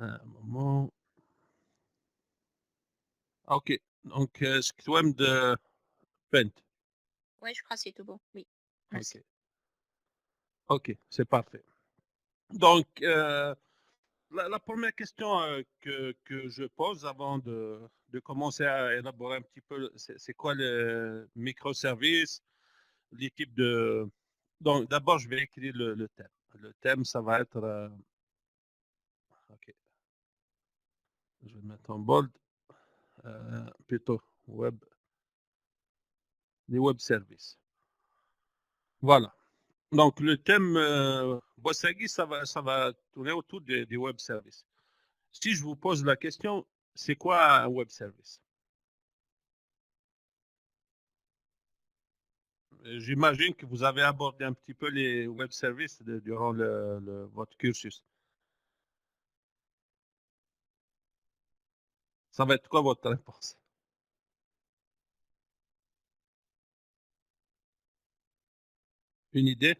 Un moment. OK. Donc, Squam de Paint. Ouais, je crois que c'est tout bon. Oui, merci. OK. OK, c'est parfait. Donc, la première question que je pose avant de commencer à élaborer un petit peu, c'est quoi le microservice, les types de... Donc, d'abord, je vais écrire le thème. Le thème, ça va être... OK, je vais mettre en bold. Plutôt web, les web services. Voilà. Donc, le thème Bossagui, ça va tourner autour des web services. Si je vous pose la question, c'est quoi un web service? J'imagine que vous avez abordé un petit peu les web services durant votre cursus. Ça va être quoi votre réponse? Une idée?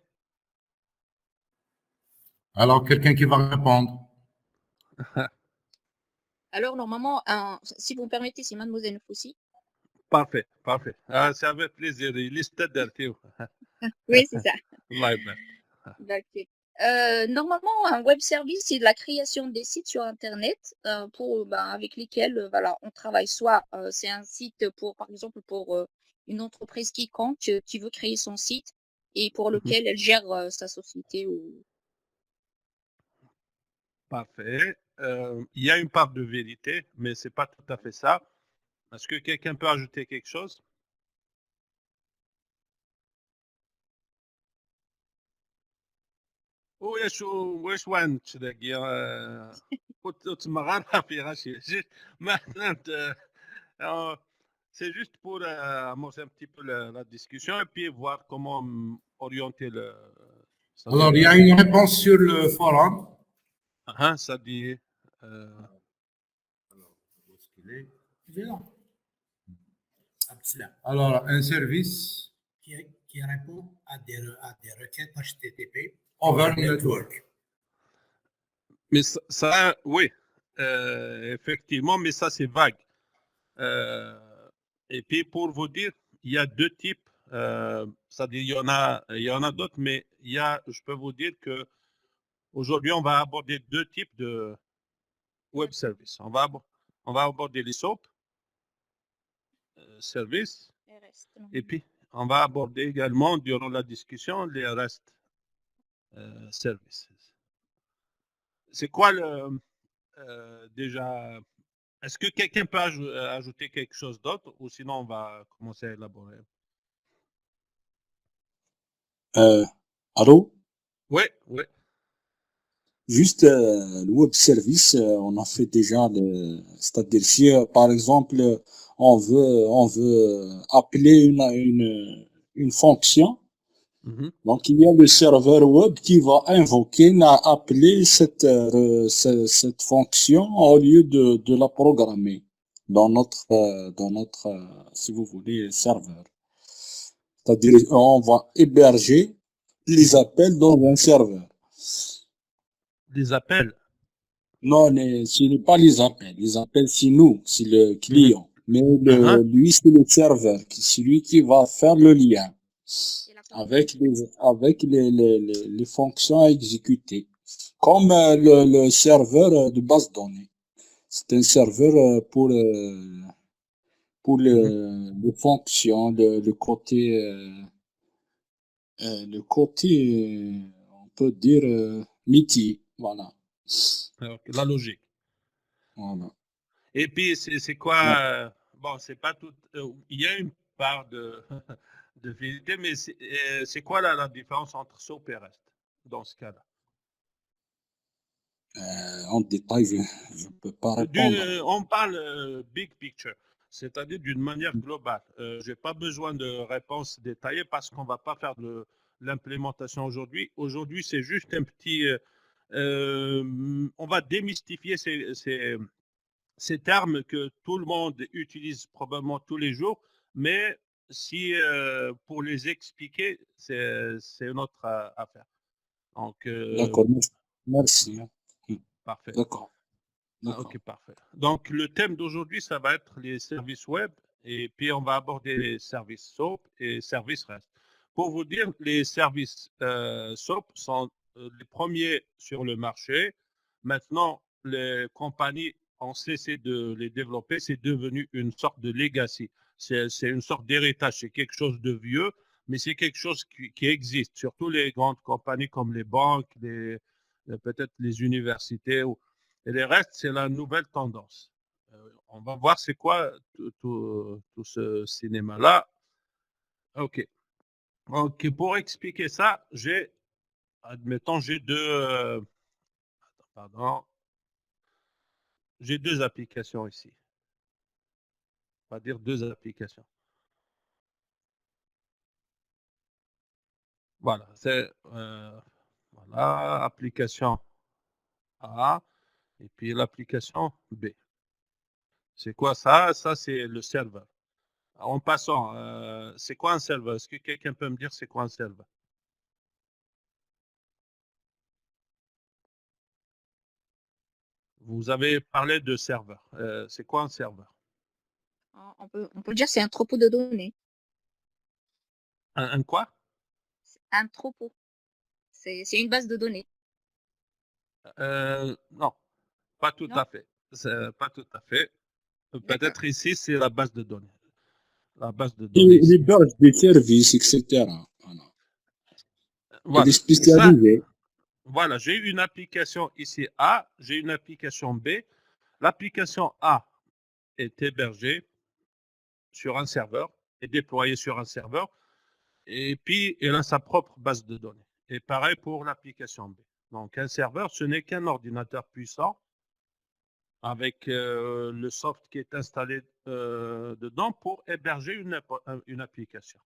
Alors, quelqu'un qui va répondre. Alors, normalement, si vous me permettez, c'est Mademoiselle Foussi. Parfait, parfait. Ah, c'est avec plaisir. Liste d'articles. Oui, c'est ça. Live. Ok. Normalement, un web service, c'est de la création des sites sur Internet avec lesquels voilà, on travaille. Soit c'est un site par exemple, pour une entreprise quiconque qui veut créer son site et pour lequel elle gère sa société. Parfait. Il y a une part de vérité, mais c'est pas tout à fait ça. Est-ce que quelqu'un peut ajouter quelque chose? وش وين تلاقي وتمغرها في غشي maintenant c'est juste pour amorcer un petit peu la discussion et puis voir comment orienter le Alors, il y a une réponse sur le forum. Ça dit Alors, où est-ce qu'il est? Il est là. Alors, un service qui répond à des requêtes HTTP over network. mais ça oui, effectivement, mais ça c'est vague. Et puis pour vous dire, il y a deux types. C'est-à-dire il y en a d'autres, mais je peux vous dire que aujourd'hui on va aborder deux types de web services. On va aborder les SOAP services, et puis on va aborder également durant la discussion les REST services. C'est quoi déjà? Est-ce que quelqu'un peut ajouter quelque chose d'autre ou sinon on va commencer à élaborer? Allô? Oui, oui. Juste le web service, on a fait déjà c'est-à-dire si par exemple on veut appeler une fonction, donc il y a le serveur web qui va appeler cette fonction au lieu de la programmer dans notre si vous voulez serveur. C'est-à-dire on va héberger les appels dans un serveur. Des appels? Non, ce n'est pas les appels. Les appels, c'est nous, c'est le client. Mais lui, c'est le serveur, c'est lui qui va faire le lien avec les fonctions à exécuter. Comme le serveur de base de données. C'est un serveur pour les fonctions, le côté, on peut dire, métier. Voilà. La logique. Voilà. Et puis, c'est quoi? Bon, c'est pas tout. Il y a une part de, de vérité, mais c'est quoi la différence entre SOAP et REST dans ce cas-là? En détail, je ne peux pas répondre. On parle big picture, c'est-à-dire d'une manière globale. Je n'ai pas besoin de réponses détaillées parce qu'on ne va pas faire de l'implémentation aujourd'hui. Aujourd'hui, c'est juste un petit... on va démystifier ces termes que tout le monde utilise probablement tous les jours, mais si pour les expliquer, c'est une autre affaire. Donc, D'accord, merci. parfait. D'accord. D'accord. Ok, parfait. Donc, le thème d'aujourd'hui, ça va être les services web et puis on va aborder les services SOAP et services REST. Pour vous dire, les services SOAP sont les premiers sur le marché. Maintenant, les compagnies ont cessé de les développer. C'est devenu une sorte de legacy. C'est une sorte d'héritage. C'est quelque chose de vieux, mais c'est quelque chose qui existe. Surtout les grandes compagnies comme les banques, peut-être les universités. Et les restes, c'est la nouvelle tendance. On va voir c'est quoi tout ce cinéma-là. OK. OK. Pour expliquer ça, admettons, pardon, j'ai deux applications ici. On va dire deux applications. Voilà, c'est voilà, application A et puis l'application B. C'est quoi ça? Ça, c'est le serveur. En passant, c'est quoi un serveur? Est-ce que quelqu'un peut me dire c'est quoi un serveur? Vous avez parlé de serveur. C'est quoi un serveur? On peut dire c'est un troupeau de données. Un quoi? Un troupeau. C'est une base de données. Non, pas tout Non? à fait. Pas tout à fait. D'accord. Peut-être ici, c'est la base de données. La base de Et données ici. l'héberge des services, etc. Voilà. Elle Voilà. est Ça, spécialisée. voilà, j'ai une application ici A, j'ai une application B. L'application A est hébergée sur un serveur, est déployée sur un serveur, et puis elle a sa propre base de données. Et pareil pour l'application B. Donc un serveur, ce n'est qu'un ordinateur puissant avec le soft qui est installé dedans pour héberger une application.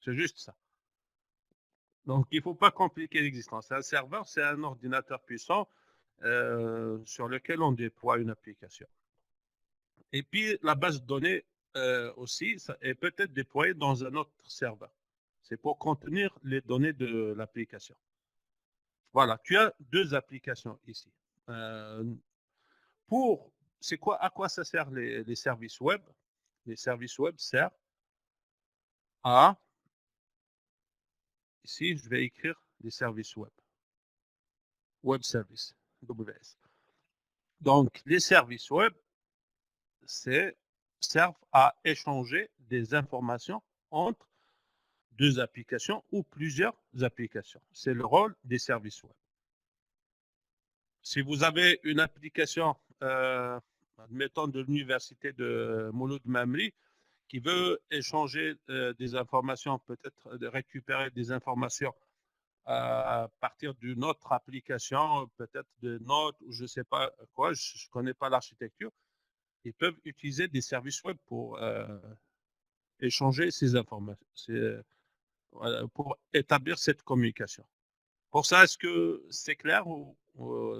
C'est juste ça. Donc, il ne faut pas compliquer l'existence. Un serveur, c'est un ordinateur puissant sur lequel on déploie une application. Et puis, la base de données aussi ça est peut-être déployée dans un autre serveur. C'est pour contenir les données de l'application. Voilà, tu as deux applications ici. Euh, à quoi ça sert les services web? Les services web servent à, ici, je vais écrire les services web. Web Service, WS. Donc, les services web servent à échanger des informations entre deux applications ou plusieurs applications. C'est le rôle des services web. Si vous avez une application, admettons de l'université de Mouloud Mamri, qui veut échanger des informations, peut-être de récupérer des informations à partir d'une autre application, peut-être de notes ou je ne sais pas quoi, je ne connais pas l'architecture, ils peuvent utiliser des services web pour échanger ces informations, pour établir cette communication. Pour ça, est-ce que c'est clair ou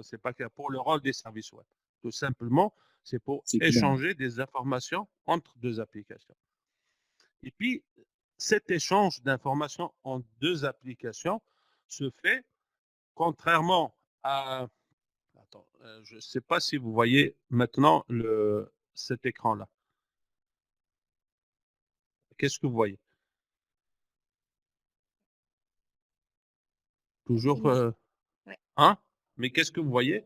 c'est pas clair pour le rôle des services web? Tout simplement, c'est pour C'est clair. échanger des informations entre deux applications. Et puis, cet échange d'informations entre deux applications se fait contrairement à... Attends, je ne sais pas si vous voyez maintenant cet écran-là. Qu'est-ce que vous voyez? Toujours... Ouais. hein? Mais qu'est-ce que vous voyez?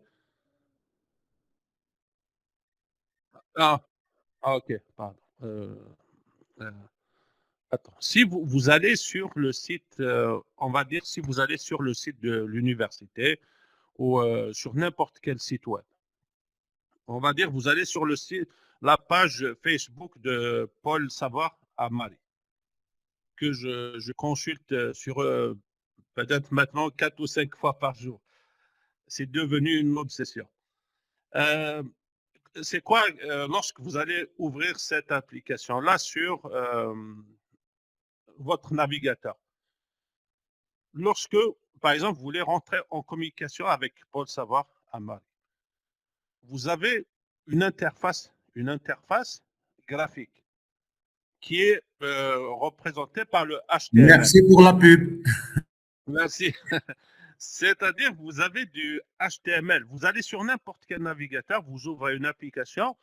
Ah, ok, pardon. Attends. Si vous allez sur le site, on va dire si vous allez sur le site de l'université ou sur n'importe quel site web, on va dire vous allez sur le site, la page Facebook de Paul Savoir à Marie, que je consulte sur peut-être maintenant 4 ou 5 fois par jour. C'est devenu une obsession. C'est quoi lorsque vous allez ouvrir cette application-là sur votre navigateur? Lorsque, par exemple, vous voulez rentrer en communication avec Paul Savoir à Marie, vous avez une interface graphique qui est représentée par le HTML. Merci pour la pub. Merci. C'est-à-dire, vous avez du HTML. Vous allez sur n'importe quel navigateur, vous ouvrez une application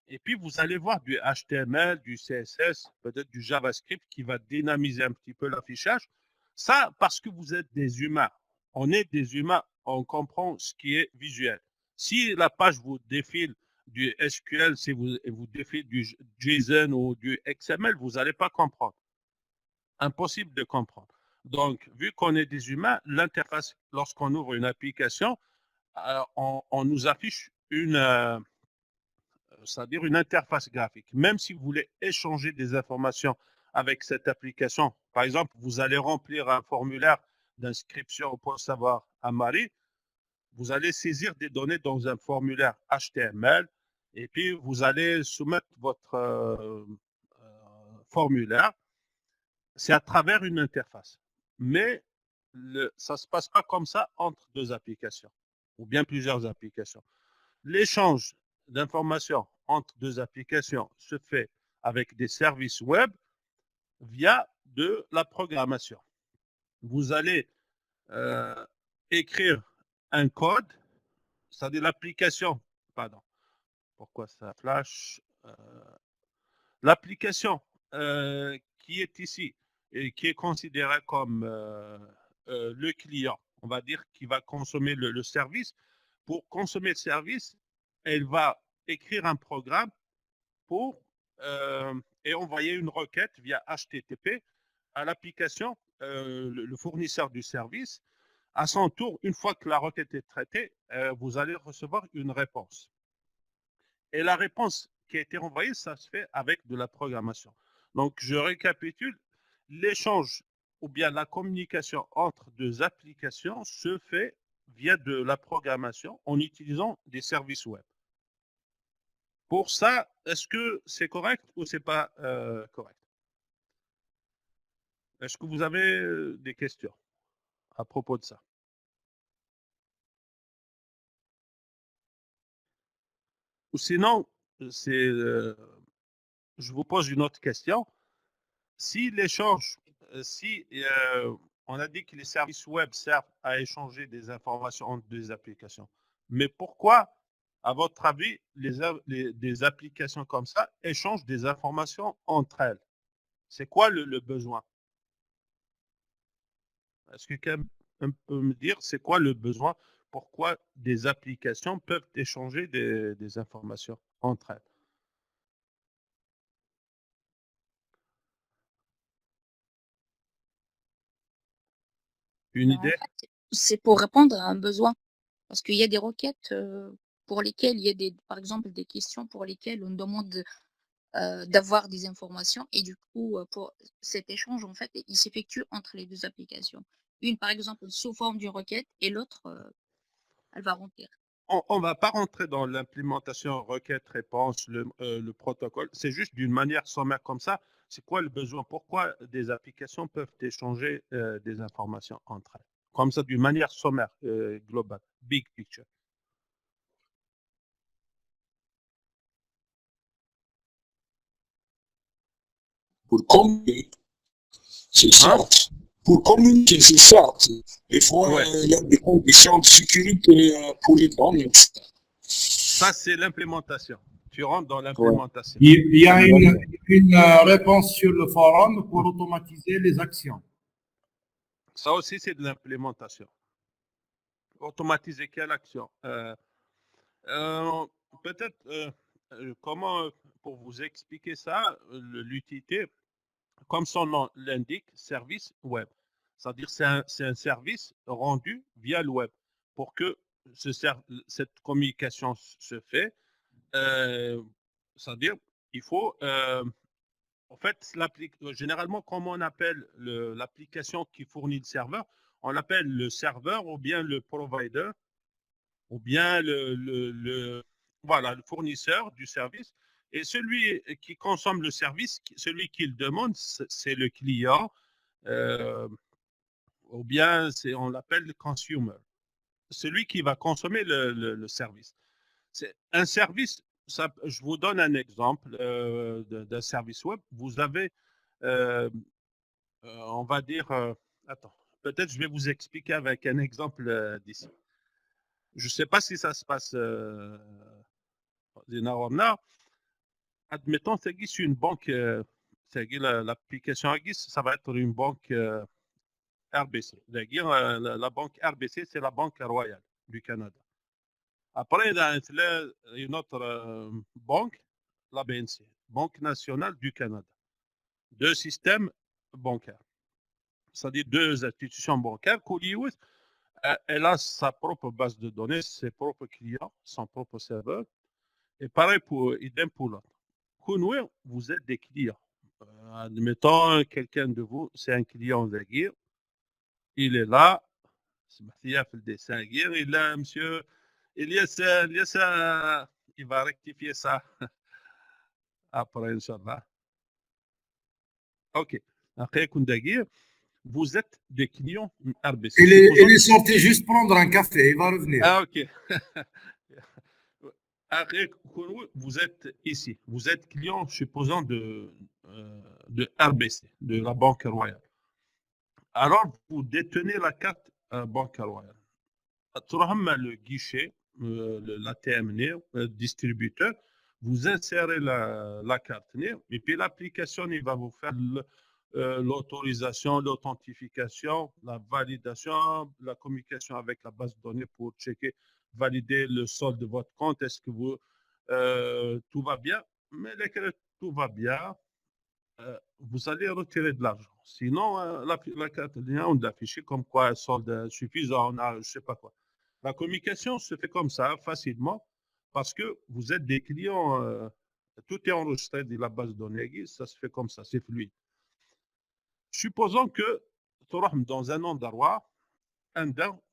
et puis vous allez voir du HTML, du CSS, peut-être du JavaScript qui va dynamiser un petit peu l'affichage. Ça, parce que vous êtes des humains. On est des humains, on comprend ce qui est visuel. Si la page vous défile du SQL, si vous défile du JSON ou du XML, vous n'allez pas comprendre. Impossible de comprendre. Donc, vu qu'on est des humains, l'interface, lorsqu'on ouvre une application, on nous affiche c'est-à-dire une interface graphique. Même si vous voulez échanger des informations avec cette application, par exemple, vous allez remplir un formulaire d'inscription au poste savoir à Marie, vous allez saisir des données dans un formulaire HTML et puis vous allez soumettre votre formulaire. C'est à travers une interface. Mais ça ne se passe pas comme ça entre deux applications ou bien plusieurs applications. L'échange d'informations entre deux applications se fait avec des services web via de la programmation. Vous allez écrire un code, c'est-à-dire l'application, pardon, pourquoi ça flash l'application qui est ici et qui est considérée comme le client, on va dire, qui va consommer le service. Pour consommer le service, elle va écrire un programme pour et envoyer une requête via HTTP à l'application, le fournisseur du service. À son tour, une fois que la requête est traitée, vous allez recevoir une réponse. Et la réponse qui a été envoyée, ça se fait avec de la programmation. Donc, je récapitule. L'échange ou bien la communication entre deux applications se fait via de la programmation en utilisant des services web. Pour ça, est-ce que c'est correct ou c'est pas correct? Est-ce que vous avez des questions à propos de ça? Ou sinon, je vous pose une autre question. Si l'échange, si on a dit que les services web servent à échanger des informations entre des applications, mais pourquoi, à votre avis, des applications comme ça échangent des informations entre elles? C'est quoi le besoin? Est-ce que quelqu'un peut me dire c'est quoi le besoin? Pourquoi des applications peuvent échanger des informations entre elles? Une En idée? fait, c'est pour répondre à un besoin. Parce qu'il y a des requêtes pour lesquelles il y a par exemple des questions pour lesquelles on demande d'avoir des informations et du coup, pour cet échange, en fait, il s'effectue entre les deux applications. Une, par exemple, sous forme d'une requête et l'autre, elle va remplir. On ne va pas rentrer dans l'implémentation requête-réponse, le protocole. C'est juste d'une manière sommaire comme ça. C'est quoi le besoin? Pourquoi des applications peuvent échanger des informations entre elles? Comme ça, d'une manière sommaire, globale, big picture. Pour communiquer, c'est Hein? certes. Pour communiquer, c'est certes. Des fois, Ouais. il y a des conditions de sécurité pour les données. Ça, c'est l'implémentation. Tu rentres dans l'implémentation. Il y a une réponse sur le forum pour automatiser les actions. Ça aussi, c'est de l'implémentation. Automatiser quelle action? Peut-être, comment, pour vous expliquer ça, l'utilité, comme son nom l'indique, service web. C'est-à-dire c'est un service rendu via le web. Pour que cette communication se fait, c'est-à-dire il faut, en fait, généralement, comment on appelle l'application qui fournit le serveur? On l'appelle le serveur ou bien le provider ou bien voilà, le fournisseur du service. Et celui qui consomme le service, celui qui le demande, c'est le client, ou bien on l'appelle le consumer, celui qui va consommer le service. C'est un service, je vous donne un exemple d'un service web. Vous avez, on va dire, attends, peut-être je vais vous expliquer avec un exemple d'ici. Je ne sais pas si ça se passe admettons, c'est une banque, l'application Agis, ça va être une banque RBC. La banque RBC, c'est la Banque royale du Canada. Après, il y a une autre banque, la BNC, Banque nationale du Canada. Deux systèmes bancaires, c'est-à-dire deux institutions bancaires. Elle a sa propre base de données, ses propres clients, son propre serveur. Et pareil idem pour l'autre. Kunwe, vous êtes des clients. Admettons, quelqu'un de vous, c'est un client d'Aguirre. Il est là. Il a fait le dessin Aguirre. Il a, monsieur, Elias, il va rectifier ça après, Inch'Allah. OK. Après, Kundaguirre, vous êtes des clients RBC. Il est sorti juste prendre un café, il va revenir. Ah, OK. Après, vous êtes ici. Vous êtes client, supposons, de RBC, de la Banque Royale. Alors, vous détenez la carte Banque Royale. Le guichet, l'ATM, le distributeur, vous insérez la carte et puis l'application, il va vous faire l'autorisation, l'authentification, la validation, la communication avec la base de données pour checker, valider le solde de votre compte. Est-ce que tout va bien? Mais dès que tout va bien, vous allez retirer de l'argent. Sinon, la carte on l'affiche comme quoi un solde suffisant, je ne sais pas quoi. La communication se fait comme ça, facilement, parce que vous êtes des clients, tout est enregistré dans la base de données, ça se fait comme ça, c'est fluide. Supposons que tu rentres dans un endroit,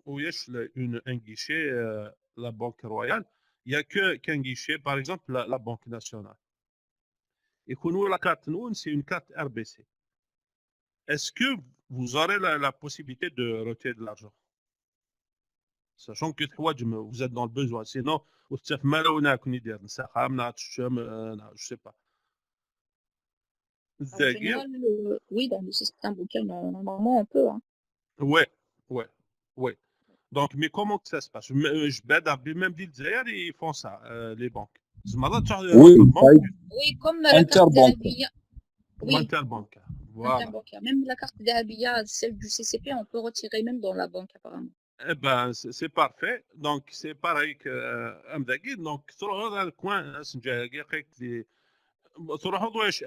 où il y a un guichet, la Banque Royale, il n'y a qu'un guichet, par exemple, la Banque Nationale. Et nous, la carte, nous, c'est une carte RBC. Est-ce que vous aurez la possibilité de retirer de l'argent? Sachant que vous êtes dans le besoin. Sinon, je sais pas. En général, oui, dans le système bancaire, normalement, on peut. Hein. Ouais. Donc, mais comment que ça se passe? Je vais même dire ils font ça, les banques. Oui, comme la carte d'Arabia. Oui. Interbancaire. Voilà. Interbancaire. Même la carte d'Arabia, celle du CCP, on peut retirer même dans la banque, apparemment. Eh ben, c'est parfait. Donc, c'est pareil que Amdagui. Donc, sur le coin,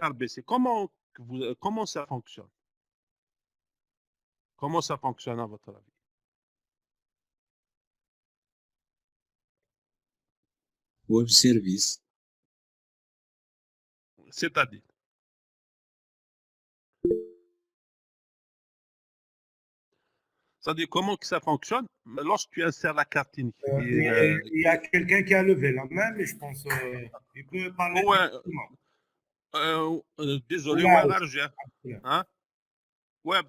RBC, comment ça fonctionne? Comment ça fonctionne à votre avis? Web service. C'est-à-dire? C'est-à-dire comment que ça fonctionne lorsque tu insères la carte unique. Il y a quelqu'un qui a levé la main, mais je pense qu'il peut parler. Désolé, hein? Ouais,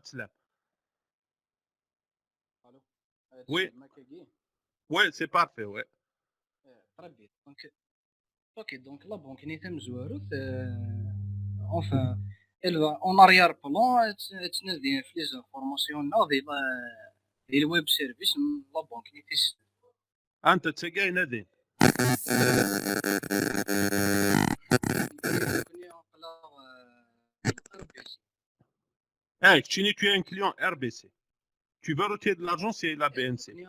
oui. Oui, c'est parfait, ouais. Ok, donc la banque enfin, elle va en arrière-plan, تنزل في les informations et le web service la banque أنت تسجل نادين. Tu es un client RBC. Tu veux retirer de l'argent, c'est la BNC.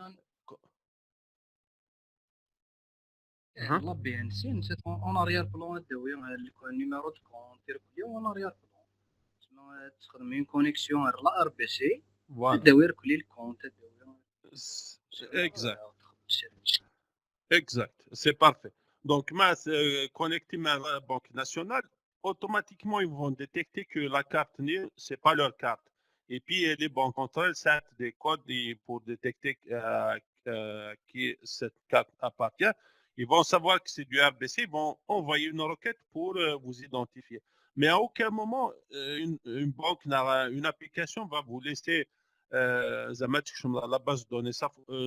La BNC, c'est en arrière-plan, le numéro de compte, en arrière-plan. تخدم une connexion à la RBC, تدوير كل الكونت. Exact, c'est parfait. Donc, connecté à la Banque nationale, automatiquement, ils vont détecter que la carte, ce n'est pas leur carte. Et puis, les banques entre elles sortent des codes pour détecter qui cette carte appartient. Ils vont savoir que c'est du RBC, ils vont envoyer une requête pour vous identifier. Mais à aucun moment, une banque, une application va vous laisser la base de données.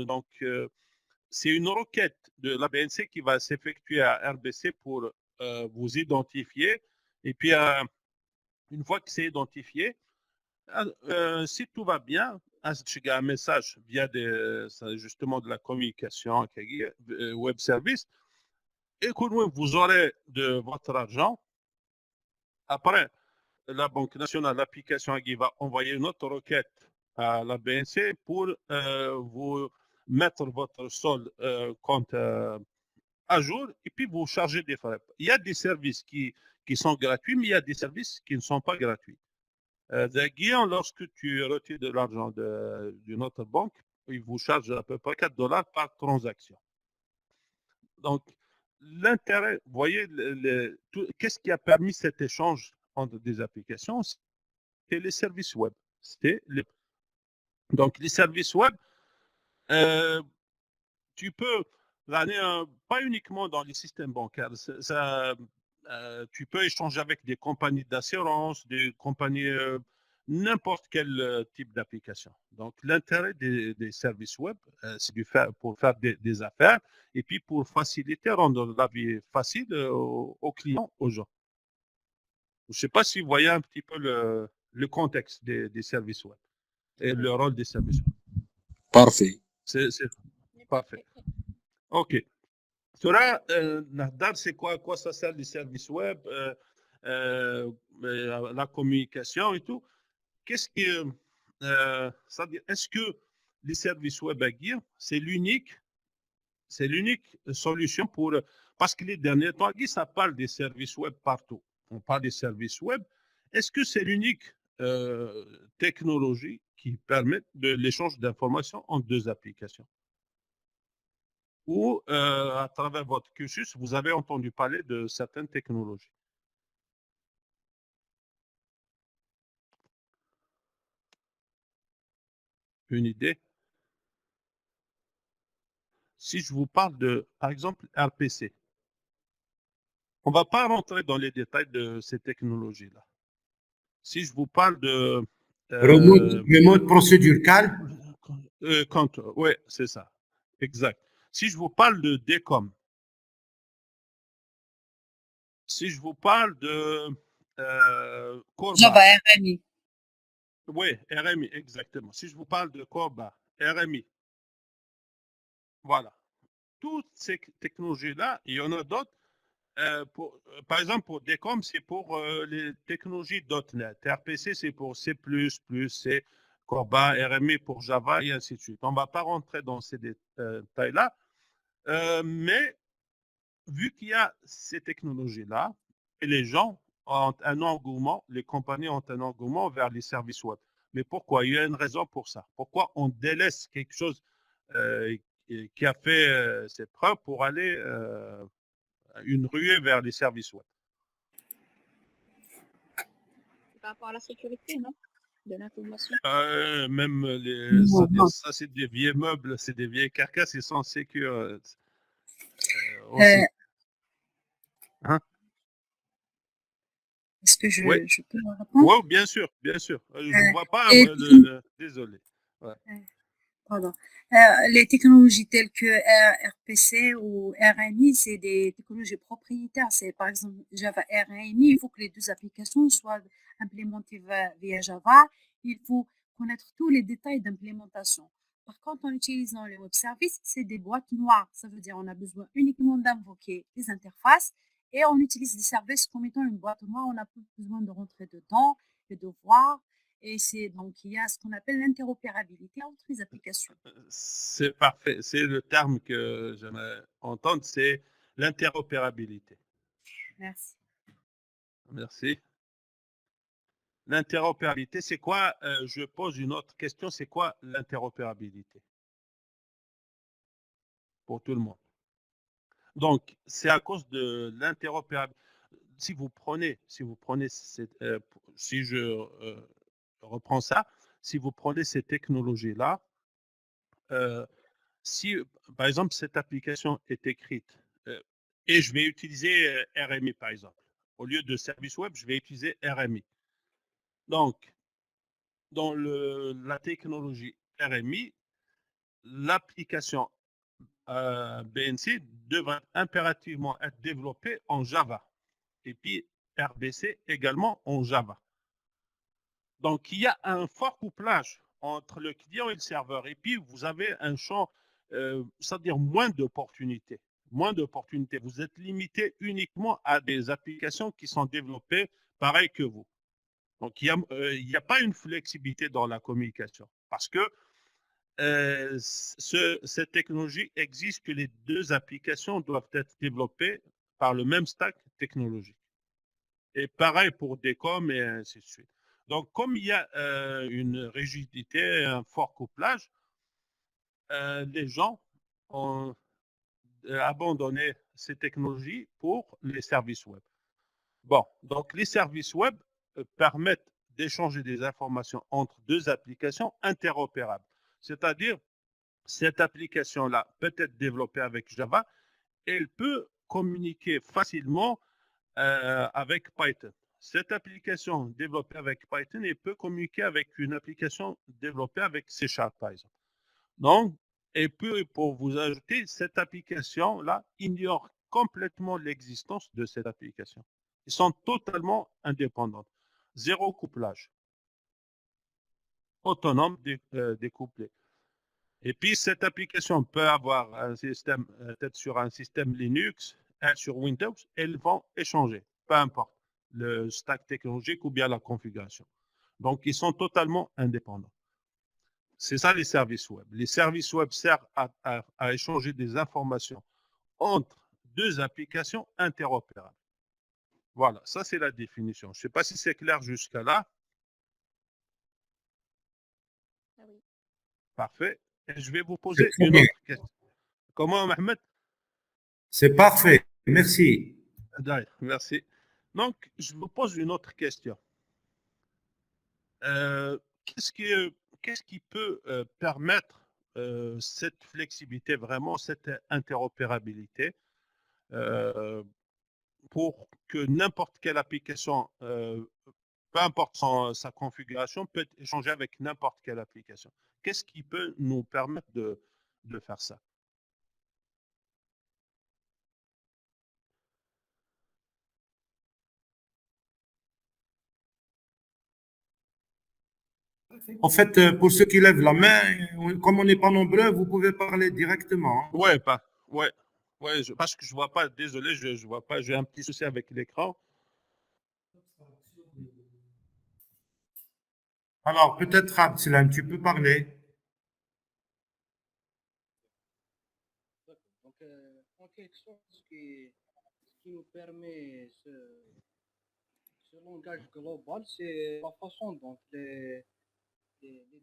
Donc, c'est une requête de la BNC qui va s'effectuer à RBC pour vous identifier. Et puis, une fois que c'est identifié, si tout va bien, un message via justement de la communication, web service, et que vous aurez de votre argent. Après, la Banque nationale, l'application qui va envoyer une autre requête à la BNC pour vous mettre votre solde compte à jour et puis vous charger des frais. Il y a des services qui sont gratuits, mais il y a des services qui ne sont pas gratuits. Guillaume, lorsque tu retires de l'argent d'une autre banque, ils vous chargent à peu près $4 par transaction. Donc, l'intérêt, vous voyez, qu'est-ce qui a permis cet échange entre des applications? C'est les services web. Donc, les services web, tu peux l'année, pas uniquement dans les systèmes bancaires. Tu peux échanger avec des compagnies d'assurance, des compagnies, n'importe quel type d'application. Donc, l'intérêt des services web, c'est pour faire des affaires et puis pour faciliter, rendre la vie facile aux clients, aux gens. Je ne sais pas si vous voyez un petit peu le contexte des services web et le rôle des services web. Parfait. C'est parfait. OK. Cela, Nahdar, c'est quoi? À quoi ça sert les services web, la communication et tout? Qu'est-ce que ça veut dire? Est-ce que les services web à Guy, c'est l'unique solution pour. Parce que les derniers temps, Guy, ça parle des services web partout. On parle des services web. Est-ce que c'est l'unique technologie qui permet de l'échange d'informations entre deux applications? Ou à travers votre cursus, vous avez entendu parler de certaines technologies? Une idée? Si je vous parle de, par exemple, RPC, on ne va pas rentrer dans les détails de ces technologies-là. Si je vous parle de... Remote procedure calme. Oui, c'est ça. Exact. Si je vous parle de DECOM, si je vous parle de Corba, Java RMI. Oui, RMI, exactement. Si je vous parle de Corba, RMI, voilà. Toutes ces technologies-là, il y en a d'autres. Par exemple, pour DECOM, c'est pour les technologies .NET. RPC, c'est pour C++, C, Corba, RMI pour Java, et ainsi de suite. On ne va pas rentrer dans ces détails-là. Mais vu qu'il y a ces technologies-là, et les gens ont un engouement, les compagnies ont un engouement vers les services web. Mais pourquoi? Il y a une raison pour ça. Pourquoi on délaisse quelque chose qui a fait ses preuves pour aller une ruée vers les services web? Par rapport à la sécurité, non? De l'information. Même ça, c'est des vieux meubles, c'est des vieilles carcasses, ils sont sécures aussi. Hein? Est-ce que je, Oui. je peux répondre? Oui, bien sûr, bien sûr. Je ne vois pas. Désolé. Ouais. Pardon. Les technologies telles que RPC ou RMI, c'est des technologies propriétaires. C'est par exemple Java RMI. Il faut que les deux applications soient implémentées via Java. Il faut connaître tous les détails d'implémentation. Par contre, en utilisant les web services, c'est des boîtes noires. Ça veut dire qu'on a besoin uniquement d'invoquer les interfaces et on utilise des services comme étant une boîte noire. On n'a pas besoin de rentrer dedans et de voir. Et c'est donc il y a ce qu'on appelle l'interopérabilité entre les applications. C'est parfait. C'est le terme que j'aimerais entendre, c'est l'interopérabilité. Merci. Merci. L'interopérabilité, c'est quoi? Je pose une autre question. C'est quoi l'interopérabilité pour tout le monde? Donc, c'est à cause de l'interopérabilité. Si vous prenez si je reprends ça, si vous prenez ces technologies-là, si, par exemple, cette application est écrite et je vais utiliser RMI, par exemple, au lieu de service web, je vais utiliser RMI. Donc, dans la technologie RMI, l'application BNC devrait impérativement être développée en Java. Et puis, RBC également en Java. Donc, il y a un fort couplage entre le client et le serveur. Et puis, vous avez un champ, c'est-à-dire moins d'opportunités. Moins d'opportunités. Vous êtes limité uniquement à des applications qui sont développées pareil que vous. Donc, il n'y a pas une flexibilité dans la communication parce que cette technologie existe que les deux applications doivent être développées par le même stack technologique. Et pareil pour Decom et ainsi de suite. Donc, comme il y a une rigidité, un fort couplage, les gens ont abandonné ces technologies pour les services web. Bon, donc les services web permettent d'échanger des informations entre deux applications interopérables. C'est-à-dire, cette application-là peut être développée avec Java, elle peut communiquer facilement avec Python. Cette application développée avec Python, elle peut communiquer avec une application développée avec C#, par exemple. Donc, et puis, pour vous ajouter, cette application-là ignore complètement l'existence de cette application. Ils sont totalement indépendants. Zéro couplage. Autonome, découplé. Et puis, cette application peut avoir un système, peut-être sur un système Linux, sur Windows, elles vont échanger, peu importe le stack technologique ou bien la configuration. Donc, ils sont totalement indépendants. C'est ça les services web. Les services web servent à échanger des informations entre deux applications interopérables. Voilà, ça c'est la définition. Je ne sais pas si c'est clair jusqu'à là. Ah oui. Parfait. Et je vais vous poser très une bien. autre question. Comment, Mohamed? C'est parfait. Merci. D'accord, merci. Donc, je vous pose une autre question. Qu'est-ce qui peut permettre cette flexibilité, vraiment cette interopérabilité pour que n'importe quelle application, peu importe sa configuration, peut échanger avec n'importe quelle application? Qu'est-ce qui peut nous permettre de faire ça? En fait, pour ceux qui lèvent la main, comme on n'est pas nombreux, vous pouvez parler directement. Ouais, ouais, ouais, parce que je vois pas, désolé, je vois pas, j'ai un petit souci avec l'écran. Alors, peut-être, Abdeslam, tu peux parler. Donc, en quelque sorte, ce qui nous permet ce langage global, c'est la façon dont les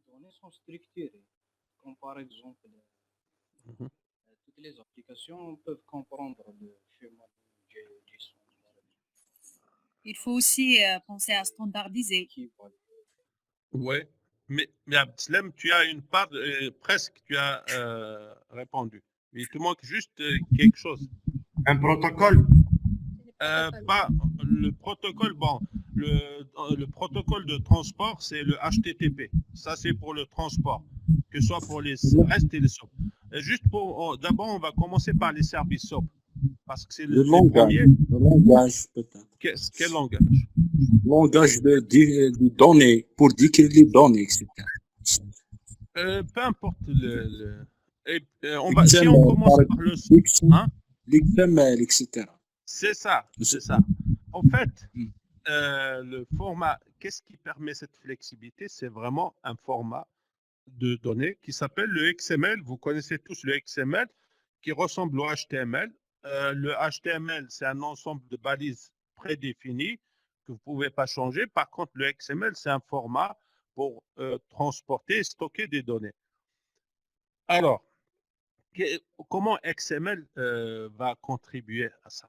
données sont structurées. Comme par exemple, Mhm. toutes les applications peuvent comprendre le schéma du JSON. Il faut aussi penser à standardiser. Ouais, mais Abdeslam, tu as une part, presque, tu as répondu. Il te manque juste quelque chose. Un protocole. Pas le protocole, bon, le protocole de transport, c'est le HTTP. Ça, c'est pour le transport, que ce soit pour les REST et les SOAP. Juste pour, d'abord, on va commencer par les services SOAP, parce que c'est Le les langage, premiers. le langage peut-être. Quel langage? Langage de données, pour décrire les données, etc. Peu importe on va, si on commence par le... Hein? L'XML, etc. C'est ça, c'est ça. En fait, le format, qu'est-ce qui permet cette flexibilité? C'est vraiment un format de données qui s'appelle le XML. Vous connaissez tous le XML qui ressemble au HTML. Le HTML, c'est un ensemble de balises prédéfinies que vous ne pouvez pas changer. Par contre, le XML, c'est un format pour transporter et stocker des données. Alors, comment XML va contribuer à ça?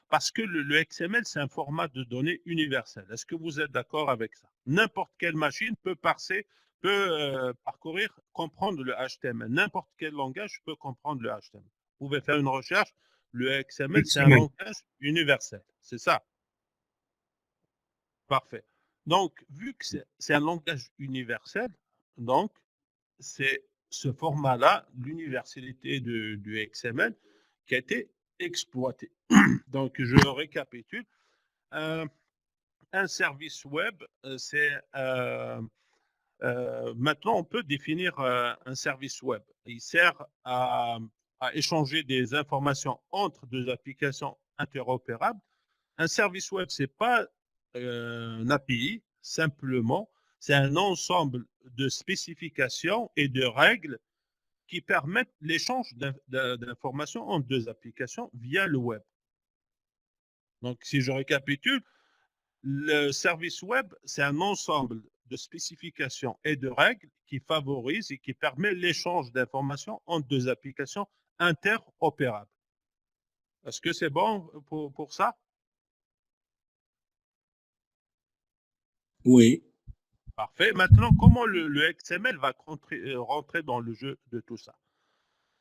Parce que le XML, c'est un format de données universel. Est-ce que vous êtes d'accord avec ça? N'importe quelle machine peut parcourir, comprendre le HTML. N'importe quel langage peut comprendre le HTML. Vous pouvez faire une recherche. Le XML, c'est un langage universel. C'est ça. Parfait. Donc, vu que c'est un langage universel, donc, c'est ce format-là, l'universalité du XML, qui a été exploité. Donc, je récapitule. Un service web, c'est Maintenant, on peut définir un service web. Il sert à échanger des informations entre deux applications interopérables. Un service web, ce n'est pas un API, simplement, c'est un ensemble de spécifications et de règles qui permettent l'échange d'informations entre deux applications via le web. Donc, si je récapitule, le service web, c'est un ensemble de spécifications et de règles qui favorisent et qui permet l'échange d'informations entre deux applications interopérables. Est-ce que c'est bon pour ça? Oui. Parfait. Maintenant, comment le XML va rentrer dans le jeu de tout ça?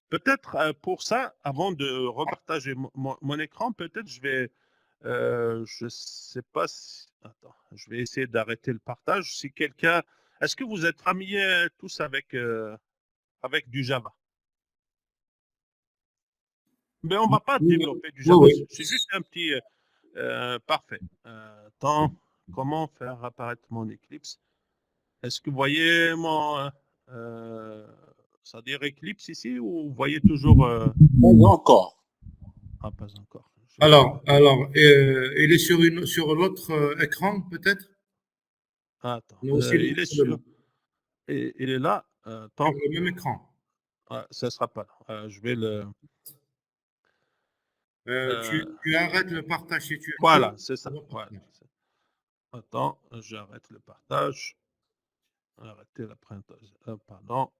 Peut-être pour ça, avant de repartager mon écran, peut-être je vais, je sais pas si, attends, je vais essayer d'arrêter le partage. Si quelqu'un, est-ce que vous êtes familiers tous avec du Java? Mais on va pas Oui, développer du oui, Java, oui. c'est juste un petit, parfait. Attends, comment faire apparaître mon Eclipse? Est-ce que vous voyez c'est-à-dire Eclipse ici, ou vous voyez toujours, Pas encore. ah, pas encore. Alors, il est sur l'autre écran, peut-être? Attends, Nous aussi, il est sur il est là. Attends, le même écran. ça ne sera pas là. Je vais le, Tu arrêtes le partage si tu voilà, veux. c'est ça. On Voilà. repartage. Attends, j'arrête le partage. Arrêter la printage. Pardon.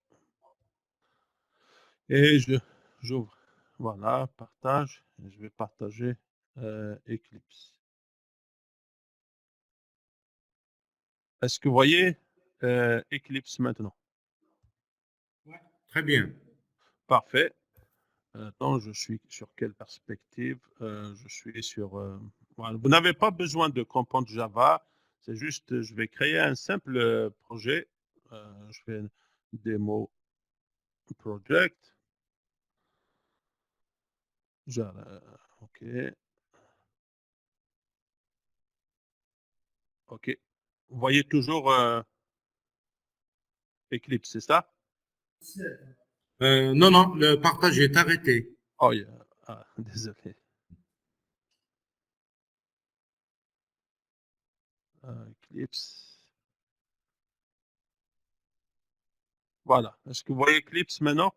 Et j'ouvre. Voilà, partage. Et je vais partager Eclipse. Est-ce que vous voyez Eclipse maintenant? Ouais, très bien. Parfait. Attends, je suis sur quelle perspective? Je suis sur. Voilà. Vous n'avez pas besoin de comprendre Java. C'est juste, je vais créer un simple projet. Je fais démo project. OK. OK. Vous voyez toujours Eclipse, c'est ça? Non, non, le partage est arrêté. Oh, ah, désolé. Eclipse. Voilà. Est-ce que vous voyez Eclipse maintenant?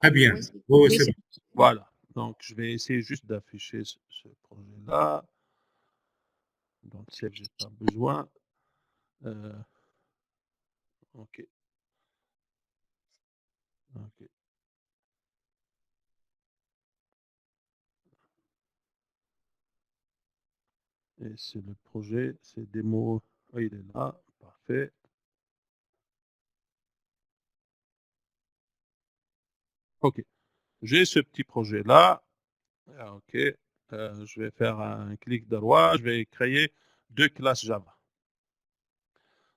Très bien. Oui, c'est- Oui, oui, oui, c'est c'est- bon. Voilà. Donc, je vais essayer juste d'afficher ce projet-là. Donc, si j'ai pas besoin. OK. OK. Et c'est le projet, c'est démo. Ah, il est là. Parfait. OK. J'ai ce petit projet-là. Ah, OK. Je vais faire un clic droit. Je vais créer deux classes Java.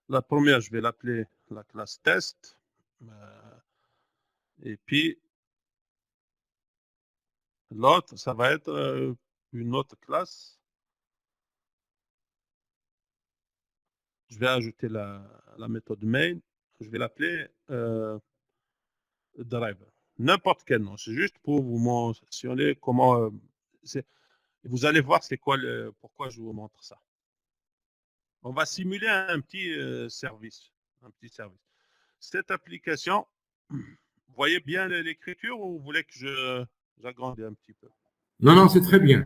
La première, je vais l'appeler la classe test. Et puis, l'autre, ça va être une autre classe. Je vais ajouter la méthode main. Je vais l'appeler driver. N'importe quel nom. C'est juste pour vous mentionner comment. Vous allez voir c'est quoi pourquoi je vous montre ça. On va simuler un petit service. Un petit service. Cette application, vous voyez bien l'écriture, ou vous voulez que j'agrandisse un petit peu? Non, non, c'est très bien.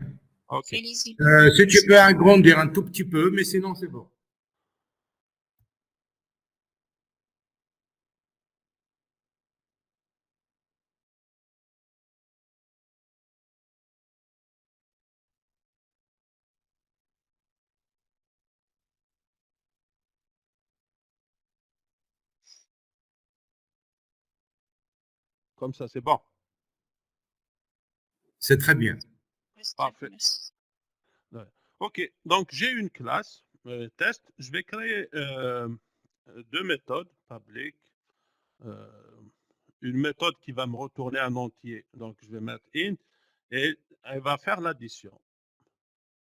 OK. c'est lisible. Si tu peux agrandir un tout petit peu, mais sinon, c'est bon. Comme ça, c'est bon. C'est très bien. Oui, c'est très Parfait. bien, merci. Ouais. OK. Donc, j'ai une classe test. Je vais créer deux méthodes public. euh, une méthode qui va me retourner un entier. Donc, je vais mettre int et elle va faire l'addition.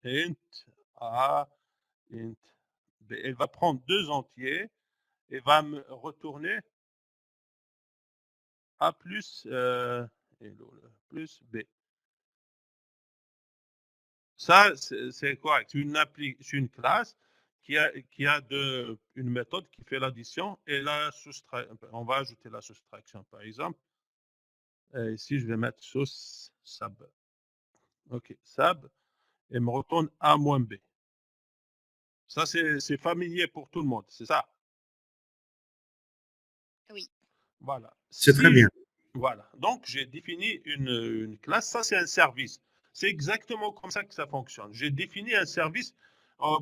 Int A, int B. Elle va prendre 2 entiers et va me retourner A plus, plus B. Ça, c'est correct. C'est une classe qui a une méthode qui fait l'addition et la soustraction. On va ajouter la soustraction, par exemple. Ici, je vais mettre sub. OK, sub, et me retourne A moins B. Ça, c'est familier pour tout le monde, c'est ça? Oui. Voilà. C'est très bien. Voilà. Donc, j'ai défini une classe. Ça, c'est un service. C'est exactement comme ça que ça fonctionne. J'ai défini un service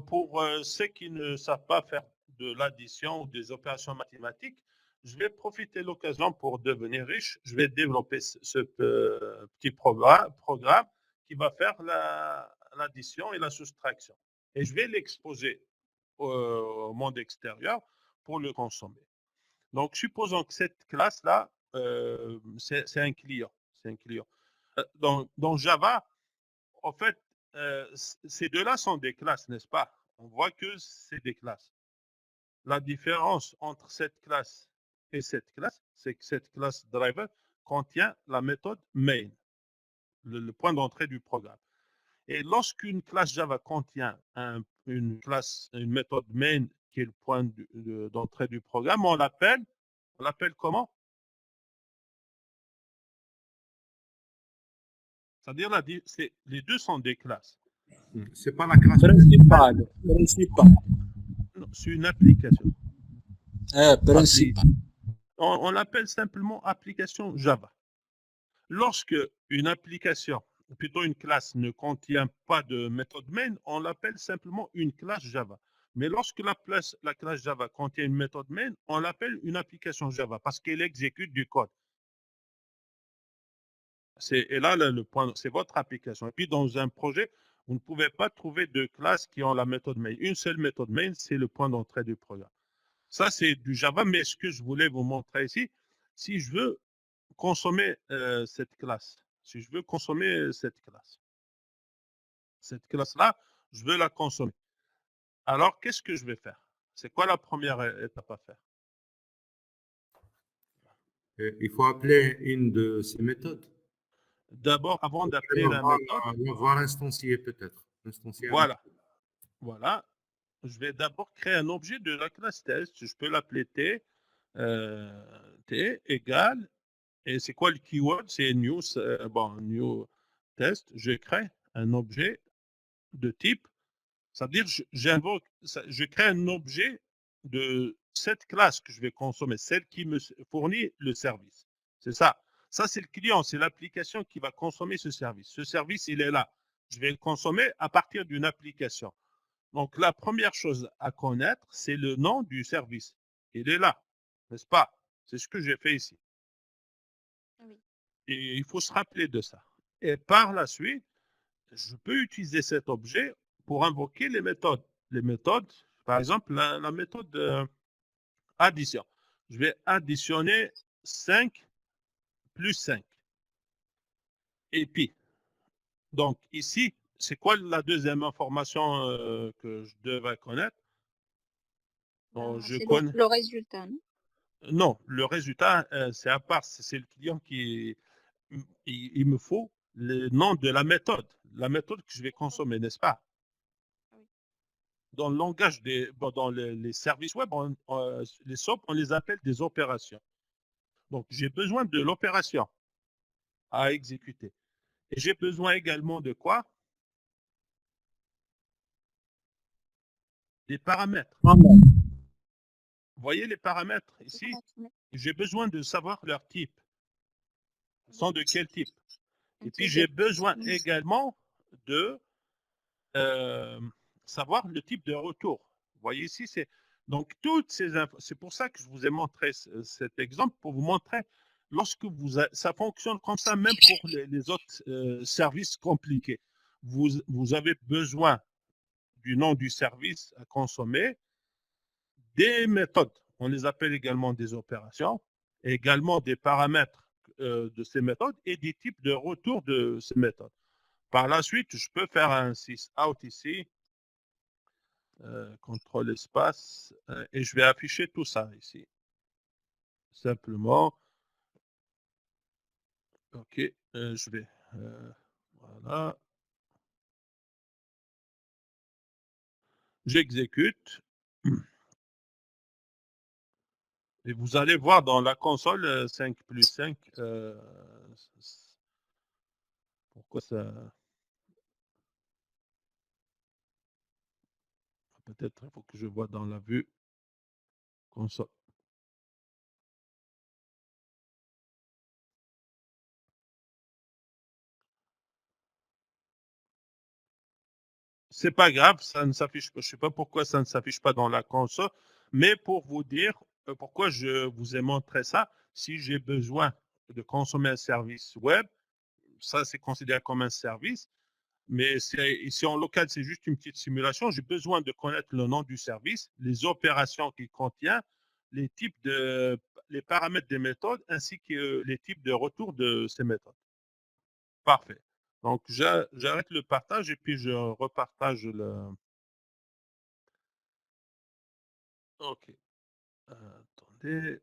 pour ceux qui ne savent pas faire de l'addition ou des opérations mathématiques. Je vais profiter de l'occasion pour devenir riche. Je vais développer ce petit programme qui va faire l'addition et la soustraction. Et je vais l'exposer au monde extérieur pour le consommer. Donc, supposons que cette classe-là, c'est un client. C'est un client. Dans Java, en fait, ces deux-là sont des classes, n'est-ce pas? On voit que c'est des classes. La différence entre cette classe et cette classe, c'est que cette classe driver contient la méthode main, le point d'entrée du programme. Et lorsqu'une classe Java contient une méthode main qui est le point d'entrée du programme, on l'appelle comment? C'est-à-dire les deux sont des classes. C'est pas la classe. Principal. Principal. Non, c'est une application. Principal. On l'appelle simplement application Java. Lorsque une application, plutôt une classe, ne contient pas de méthode main, on l'appelle simplement une classe Java. Mais lorsque la classe Java contient une méthode main, on l'appelle une application Java parce qu'elle exécute du code. Et là, le point, c'est votre application. Et puis, dans un projet, vous ne pouvez pas trouver deux classes qui ont la méthode main. Une seule méthode main, c'est le point d'entrée du programme. Ça, c'est du Java, mais ce que je voulais vous montrer ici, si je veux consommer cette classe, cette classe-là, je veux la consommer. Alors, qu'est-ce que je vais faire? C'est quoi la première étape à faire? Il faut appeler une de ces méthodes. D'abord, avant d'appeler la méthode, On va l'instancier peut-être. voilà. Je vais d'abord créer un objet de la classe test. Je peux l'appeler T, T égale, et c'est quoi le keyword? C'est new, new test. Je crée un objet de type, c'est-à-dire je crée un objet de cette classe que je vais consommer, celle qui me fournit le service. C'est ça. Ça, c'est le client, c'est l'application qui va consommer ce service. Ce service, il est là. Je vais le consommer à partir d'une application. Donc, la première chose à connaître, c'est le nom du service. Il est là, n'est-ce pas? C'est ce que j'ai fait ici. Oui. Et il faut se rappeler de ça. Et par la suite, je peux utiliser cet objet pour invoquer les méthodes. Les méthodes, par exemple, la méthode addition. Je vais additionner 5 plus 5. Et puis, donc ici, c'est quoi la deuxième information que je devrais connaître? Je C'est connais. le résultat, non? Non, le résultat, c'est à part. C'est le client qui. Il me faut le nom de la méthode que je vais consommer, n'est-ce pas? Oui. Dans le langage dans les services web, les SOAP, on les appelle des opérations. Donc, j'ai besoin de l'opération à exécuter. Et j'ai besoin également de quoi? Des paramètres. Vous voyez les paramètres ici? J'ai besoin de savoir leur type. Ils sont de quel type? Et puis, j'ai besoin également de savoir le type de retour. Vous voyez ici, c'est donc toutes ces infos. C'est pour ça que je vous ai montré cet exemple pour vous montrer lorsque ça fonctionne comme ça, même pour les autres services compliqués. Vous avez besoin du nom du service à consommer, des méthodes. On les appelle également des opérations, également des paramètres de ces méthodes et des types de retour de ces méthodes. Par la suite, je peux faire un sysout ici contrôle espace, et je vais afficher tout ça ici. Simplement. OK, je vais, voilà. J'exécute. Et vous allez voir dans la console 5 plus 5, pourquoi ça. Peut-être il faut que je vois dans la vue console. C'est pas grave, ça ne s'affiche pas. Je sais pas pourquoi ça ne s'affiche pas dans la console, mais pour vous dire pourquoi je vous ai montré ça, si j'ai besoin de consommer un service web, ça c'est considéré comme un service. Mais ici en local, c'est juste une petite simulation. J'ai besoin de connaître le nom du service, les opérations qu'il contient, les types les paramètres des méthodes, ainsi que les types de retour de ces méthodes. Parfait. Donc, j'arrête le partage et puis je repartage le. OK. Attendez.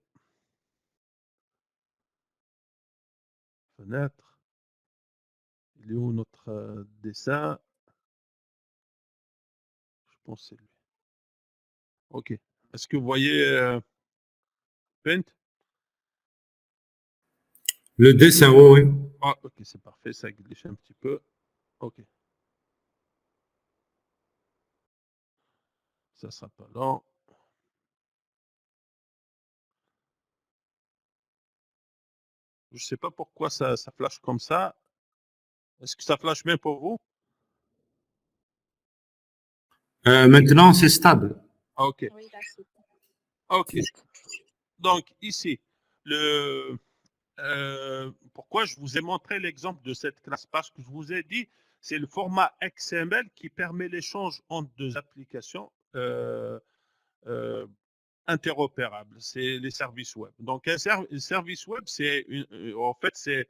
Fenêtre. Il est où notre dessin? Je pense que c'est lui. OK. Est-ce que vous voyez Paint? Le dessin, oui, oui. Ah, OK, c'est parfait. Ça glitch un petit peu. OK. Ça sera pas lent. Je sais pas pourquoi ça flash comme ça. Est-ce que ça flash bien pour vous? Maintenant, c'est stable. Ah, OK. Oui, là, c'est bon. OK. Donc, ici, pourquoi je vous ai montré l'exemple de cette classe? Parce que je vous ai dit, c'est le format XML qui permet l'échange entre deux applications euh, interopérables. C'est les services web. Donc, un service web, en fait, c'est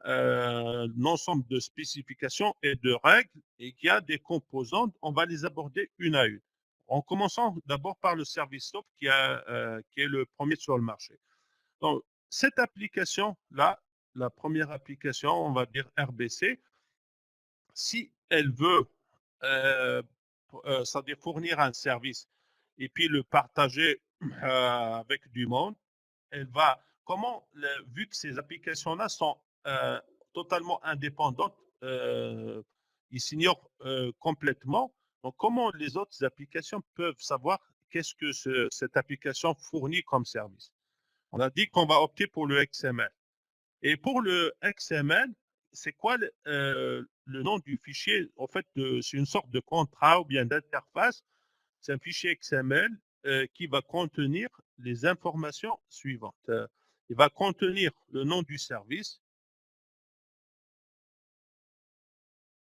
un ensemble de spécifications et de règles et qui a des composantes. On va les aborder une à une. En commençant d'abord par le service web qui est le premier sur le marché. Donc, cette application-là, la première application, on va dire RBC, si elle veut, c'est-à-dire fournir un service et puis le partager avec du monde, elle va, vu que ces applications-là sont totalement indépendantes, ils s'ignorent complètement, donc comment les autres applications peuvent savoir qu'est-ce que cette application fournit comme service? On a dit qu'on va opter pour le XML. Et pour le XML, c'est quoi le nom du fichier? En fait, c'est une sorte de contrat ou bien d'interface. C'est un fichier XML qui va contenir les informations suivantes. Il va contenir le nom du service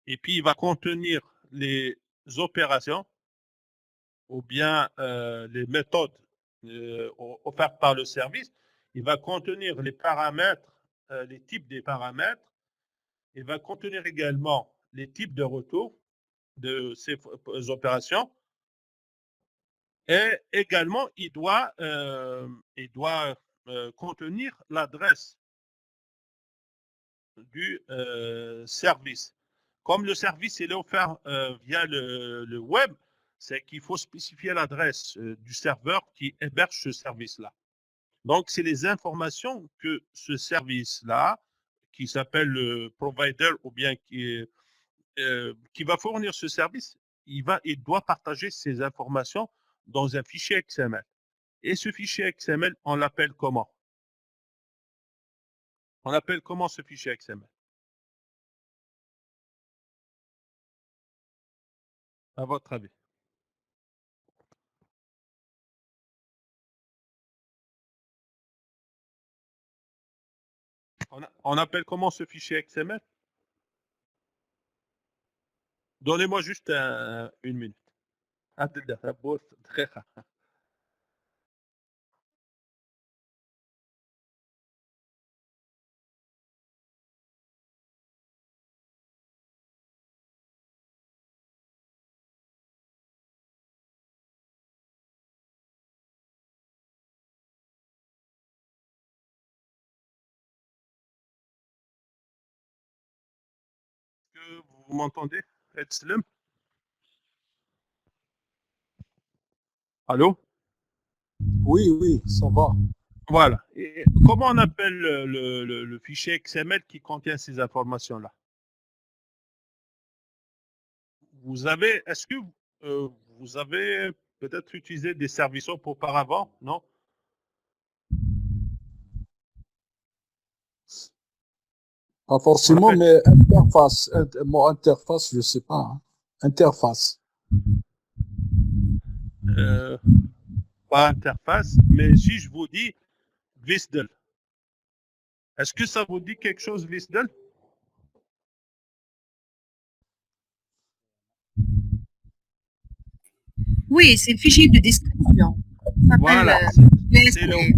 et puis il va contenir les opérations ou bien les méthodes offertes par le service. Il va contenir les paramètres, les types des paramètres. Il va contenir également les types de retour de ces opérations. Et également, il doit contenir l'adresse du service. Comme le service il est offert via le web, c'est qu'il faut spécifier l'adresse du serveur qui héberge ce service-là. Donc, c'est les informations que ce service-là, qui s'appelle le provider ou bien qui va fournir ce service, il doit partager ces informations dans un fichier XML. Et ce fichier XML, on l'appelle comment? On appelle comment ce fichier XML? À votre avis? On appelle comment ce fichier XML? Donnez-moi juste une minute. vous m'entendez? Edslem? Allô? Oui, oui, ça va. Voilà. Et comment on appelle le fichier XML qui contient ces informations-là? Est-ce que vous avez peut-être utilisé des services web auparavant? Non? Pas On forcément, appelle, mais interface. Mon interface, je sais pas, hein. Interface. euh, pas interface, mais si je vous dis Visdel, est-ce que ça vous dit quelque chose, Visdel? Oui, c'est le fichier de description. Ça s'appelle Voilà, c'est le, VSD.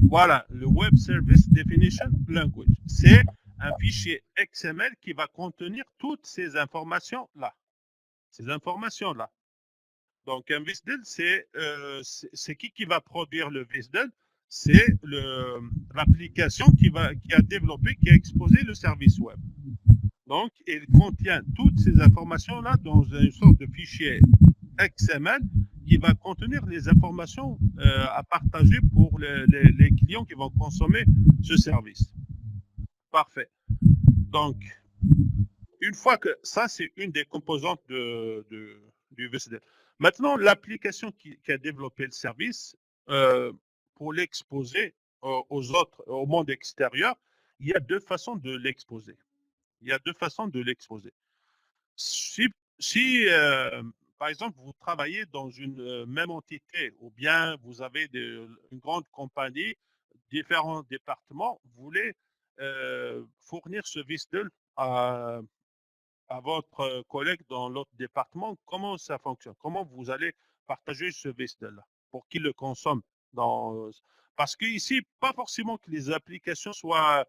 voilà, le Web Service Definition Language. C'est un fichier XML qui va contenir toutes ces informations-là. Ces informations-là. Donc, un VSDL, c'est qui va produire le VSDL? C'est l'application qui a développé, qui a exposé le service web. Donc, il contient toutes ces informations-là dans une sorte de fichier XML qui va contenir les informations à partager pour les clients qui vont consommer ce service. Parfait. Donc, une fois que ça, c'est une des composantes du VSDL. Maintenant, l'application qui a développé le service, pour l'exposer aux autres, au monde extérieur, il y a deux façons de l'exposer. Il y a deux façons de l'exposer. Si par exemple, vous travaillez dans une même entité ou bien vous avez une grande compagnie, différents départements, vous voulez fournir ce VSDL à votre collègue dans l'autre département, comment ça fonctionne? Comment vous allez partager ce VSDL-là pour qu'il le consomme dans... Parce qu'ici, pas forcément que les applications soient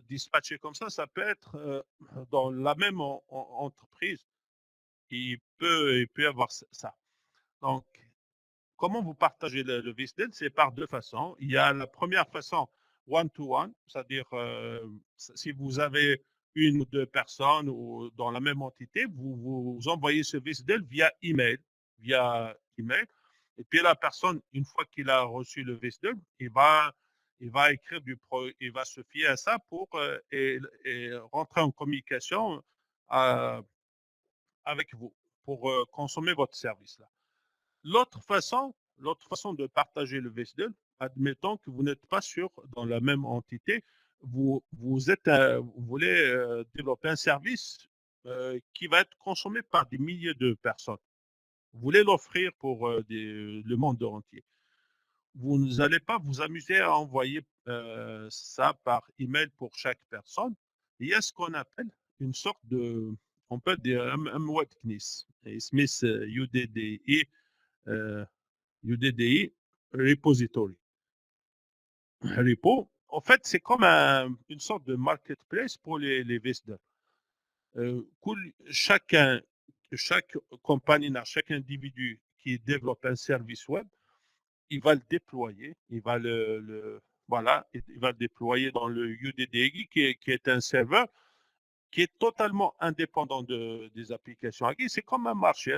dispatchées comme ça peut être dans la même entreprise. Il peut y avoir ça. Donc, comment vous partagez le VSDL? C'est par deux façons. Il y a la première façon, one-to-one, c'est-à-dire si vous avez une ou deux personnes ou dans la même entité, vous envoyez ce VSDL via email. Et puis la personne, une fois qu'il a reçu le VSDL, il va écrire il va se fier à ça pour et rentrer en communication euh, avec vous pour consommer votre service là. L'autre façon de partager le VSDL, admettons que vous n'êtes pas dans la même entité, vous voulez développer un service qui va être consommé par des milliers de personnes. Vous voulez l'offrir pour le monde entier. Vous n'allez pas vous amuser à envoyer ça par email pour chaque personne. Il y a ce qu'on appelle une sorte de, on peut dire un web كنيس, اسمه UDDI, UDDI Repository. Repo, en fait, c'est comme une sorte de marketplace pour les VSD. Chaque compagnie, chaque individu qui développe un service web, il va le déployer, voilà, il va le déployer dans le UDDI qui est un serveur qui est totalement indépendant des applications. C'est comme un marché.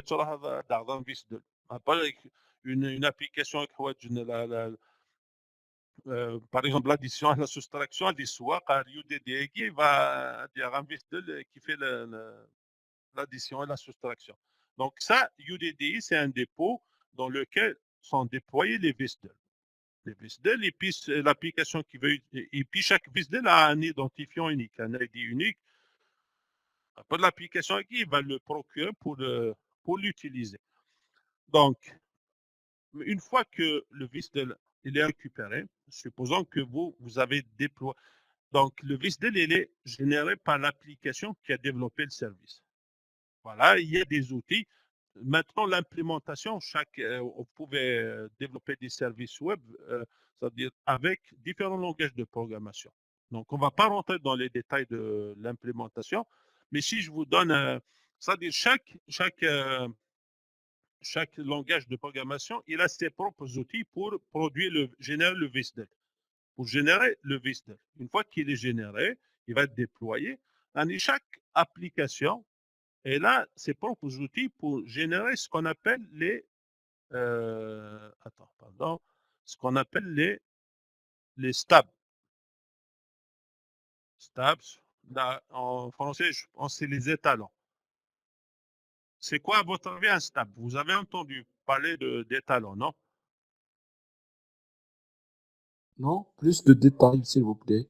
Une application par exemple, l'addition et la soustraction des soirs, UDDI qui va dire un qui fait l'addition et la soustraction. Donc ça, UDDI, c'est un dépôt dans lequel sont déployés les VSDL. Les VSDL, et puis l'application qui veut, et puis chaque VSDL a un identifiant unique, un ID unique. Après l'application qui il va le procurer pour l'utiliser. Donc, une fois que le VSDL il est récupéré, supposons que vous avez déployé. Donc, le VSDL il est généré par l'application qui a développé le service. Voilà, il y a des outils. Maintenant, l'implémentation, vous pouvez développer des services web, c'est-à-dire avec différents langages de programmation. Donc, on ne va pas rentrer dans les détails de l'implémentation, mais si je vous donne, c'est-à-dire chaque langage de programmation, il a ses propres outils pour générer le VSDL. Pour générer le VSDL. Une fois qu'il est généré, il va être déployé. Chaque application, et là, ses propres outils pour générer ce qu'on appelle les ce qu'on appelle les stabs. Stabs, là, en français, je pense que c'est les étalons. C'est quoi, à votre avis, un stab? Vous avez entendu parler d'étalons, non? Non, plus de détails, s'il vous plaît.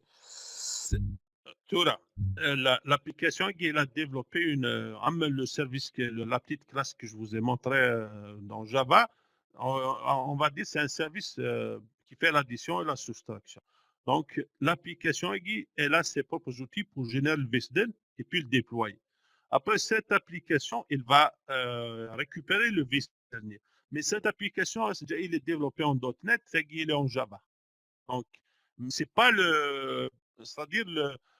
Tura, l'application qu'il a développé le service, la petite classe que je vous ai montré dans Java, on va dire c'est un service qui fait l'addition et la soustraction. Donc, l'application, elle a ses propres outils pour générer le VSDL et puis le déployer. Après cette application, il va récupérer le VSDL. Mais cette application, il est développé en .NET, il est en Java. Donc, c'est pas c'est-à-dire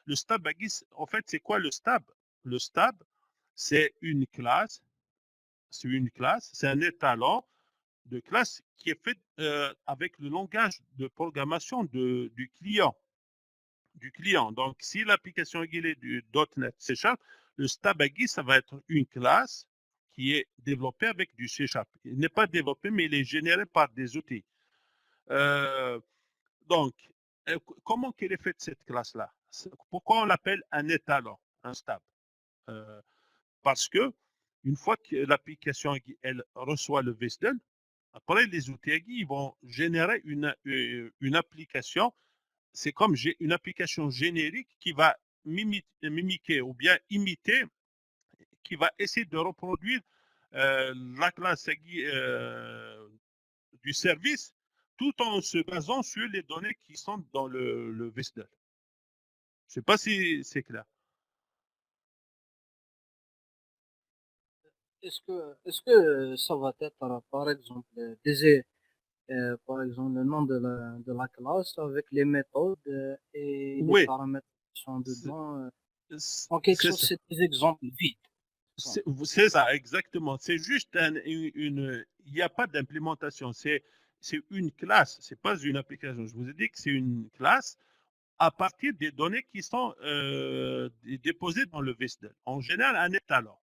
le stab, en fait, c'est quoi le stab? Le stab, c'est une classe, c'est un étalon de classe qui est fait avec le langage de programmation du client. Donc, si l'application est du .NET C#, le stab, ça va être une classe qui est développée avec du C#. Il n'est pas développé, mais il est généré par des outils. Donc, comment qu'elle est faite cette classe-là? Pourquoi on l'appelle un étalon, un stab? Parce que une fois que l'application elle reçoit le VSDL, après les outils ils vont générer une application. C'est comme une application générique qui va mimiquer ou bien imiter, qui va essayer de reproduire la classe du service tout en se basant sur les données qui sont dans le VSDL. Je ne sais pas si c'est clair. Est-ce que ça va être, par exemple, par exemple, le nom de la classe avec les méthodes et les Oui, paramètres qui sont c'est dedans? c'est- En quelque c'est chose, ça. c'est des exemples vides. C'est ça, exactement. C'est juste il n'y a pas d'implémentation. C'est une classe, c'est pas une application. Je vous ai dit que c'est une classe à partir des données qui sont déposées dans le VSDL. En général, un étalon.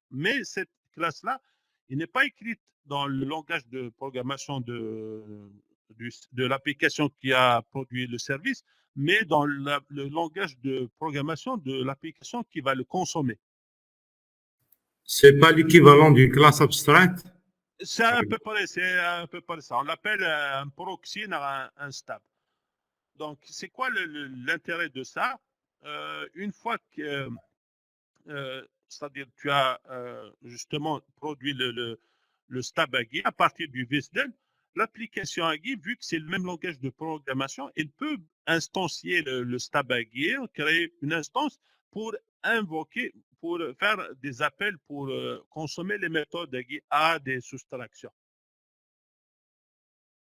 Mais cette classe-là, il n'est pas écrite dans le langage de programmation de l'application qui a produit le service, mais dans le langage de programmation de l'application qui va le consommer. C'est pas l'équivalent d'une classe abstraite. C'est un peu près ça. On l'appelle un proxy, un stab. Donc, c'est quoi l'intérêt de ça? Une fois que, c'est-à-dire tu as justement produit le stab Agile à partir du VSDL, l'application Agile, vu que c'est le même langage de programmation, elle peut instancier le stab Agile, créer une instance pour invoquer, pour faire des appels pour consommer les méthodes Agile à des soustractions.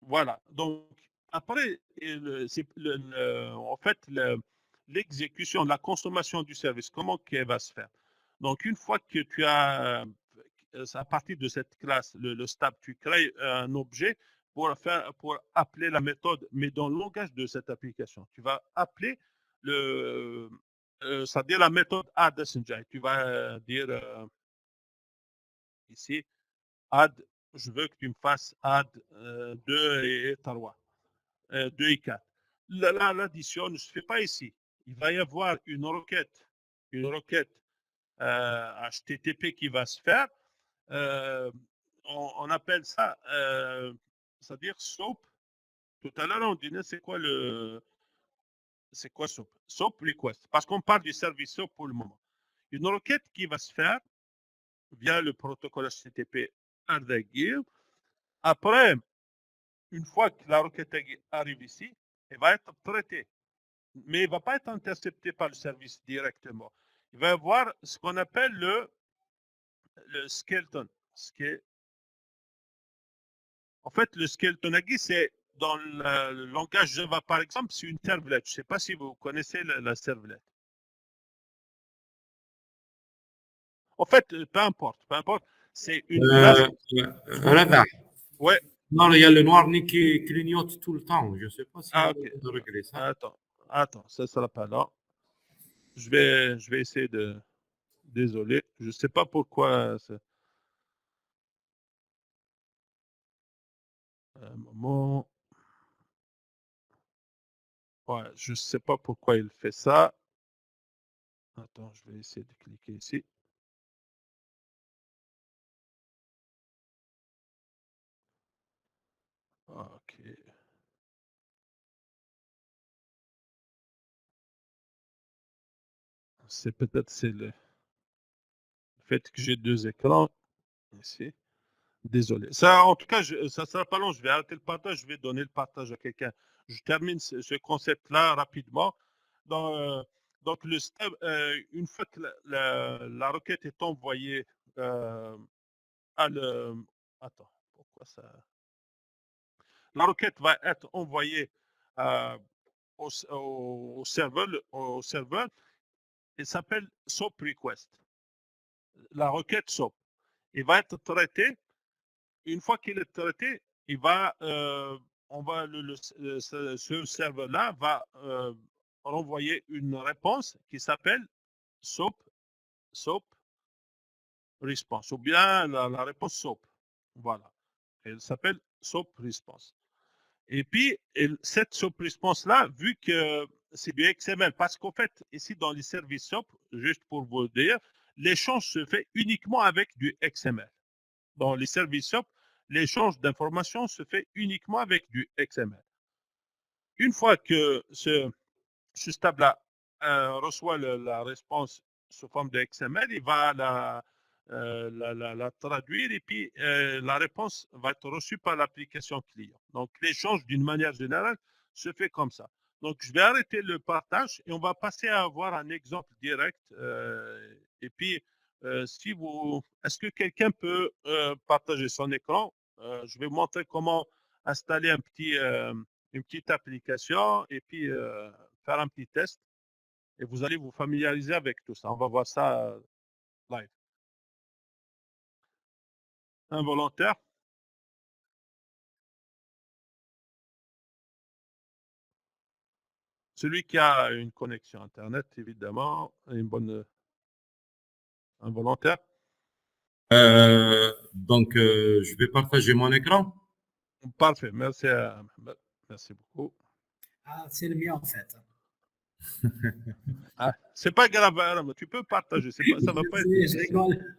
Voilà. Donc, après, en fait, l'exécution, la consommation du service, comment qu'elle va se faire? Donc, une fois que tu as, à partir de cette classe, le stab, tu crées un objet pour appeler la méthode, mais dans le langage de cette application. Tu vas appeler c'est-à-dire la méthode add. Tu vas dire ici, add, je veux que tu me fasses add 2 et 3. 2 et 4. L'addition ne se fait pas ici. Il va y avoir une requête HTTP qui va se faire. On appelle ça, c'est-à-dire SOAP. Tout à l'heure, on disait c'est quoi SOAP? SOAP request. Parce qu'on parle du service SOAP pour le moment. Une requête qui va se faire via le protocole HTTP Ardagir. Après, une fois que la requête arrive ici, elle va être traitée. Mais il ne va pas être intercepté par le service directement. Il va y avoir ce qu'on appelle le skeleton. En fait, le skeleton c'est dans le langage Java, par exemple, c'est une servlet. Je ne sais pas si vous connaissez la servlet. En fait, peu importe. C'est une classe. Rada. Ouais. Non, il y a le noir qui clignote tout le temps. Je ne sais pas si Ah, on ok. peut régler ça. Attends, ça ne sera pas là. je vais essayer de... Désolé, je ne sais pas pourquoi. Un moment. Ouais, je ne sais pas pourquoi il fait ça. Attends, je vais essayer de cliquer ici. Ok. C'est peut-être le fait que j'ai deux écrans ici. Désolé. Ça, en tout cas, ça sera pas long. Je vais arrêter le partage. Je vais donner le partage à quelqu'un. Je termine ce concept-là rapidement. Dans, donc, une fois que la requête est envoyée à le... Attends, pourquoi ça... La requête va être envoyée euh, au serveur. Au serveur. Il s'appelle SOAP Request. La requête SOAP. Il va être traité. Une fois qu'il est traité, il va, on va ce serveur-là va renvoyer une réponse qui s'appelle SOAP Response, ou bien la réponse SOAP. Voilà. Elle s'appelle SOAP Response. Et puis, cette SOAP Response-là, vu que c'est du XML, parce qu'en fait, ici dans les services SOAP, juste pour vous dire, l'échange se fait uniquement avec du XML. Dans les services SOAP, l'échange d'informations se fait uniquement avec du XML. Une fois que ce stable-là reçoit la réponse sous forme de XML, il va la traduire et puis la réponse va être reçue par l'application client. Donc, l'échange, d'une manière générale, se fait comme ça. Donc, je vais arrêter le partage et on va passer à avoir un exemple direct. Et puis, est-ce que quelqu'un peut partager son écran? Je vais vous montrer comment installer une petite application et puis faire un petit test. Et vous allez vous familiariser avec tout ça. On va voir ça live. Un volontaire. Celui qui a une connexion Internet, évidemment, et un volontaire. Je vais partager mon écran. Parfait. Merci beaucoup. Ah, c'est le mien en fait. Ah, c'est pas grave, Aram, tu peux partager. Ça va pas être Je difficile. rigole.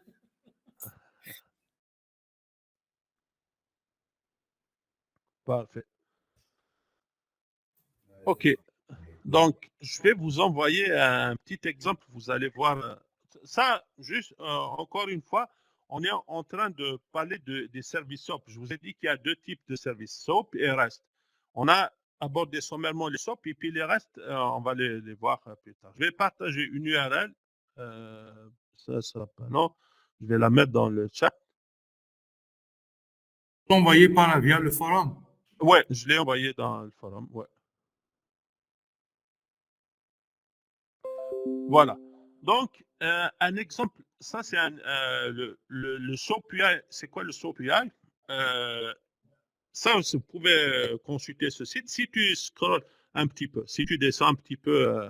Parfait. OK. Donc, je vais vous envoyer un petit exemple. Vous allez voir. Ça, juste encore une fois, on est en train de parler des services SOAP. Je vous ai dit qu'il y a deux types de services, SOAP et REST. On a abordé sommairement les SOAP et puis les REST, on va les voir plus tard. Je vais partager une URL. Ça sera pas long. Je vais la mettre dans le chat. Envoyé via le forum. Ouais, je l'ai envoyé dans le forum. Ouais. Voilà. Donc, un exemple, ça c'est le SOAP UI. C'est quoi le SOAP UI? Ça, vous pouvez consulter ce site. Si tu scrolles un petit peu, si tu descends un petit peu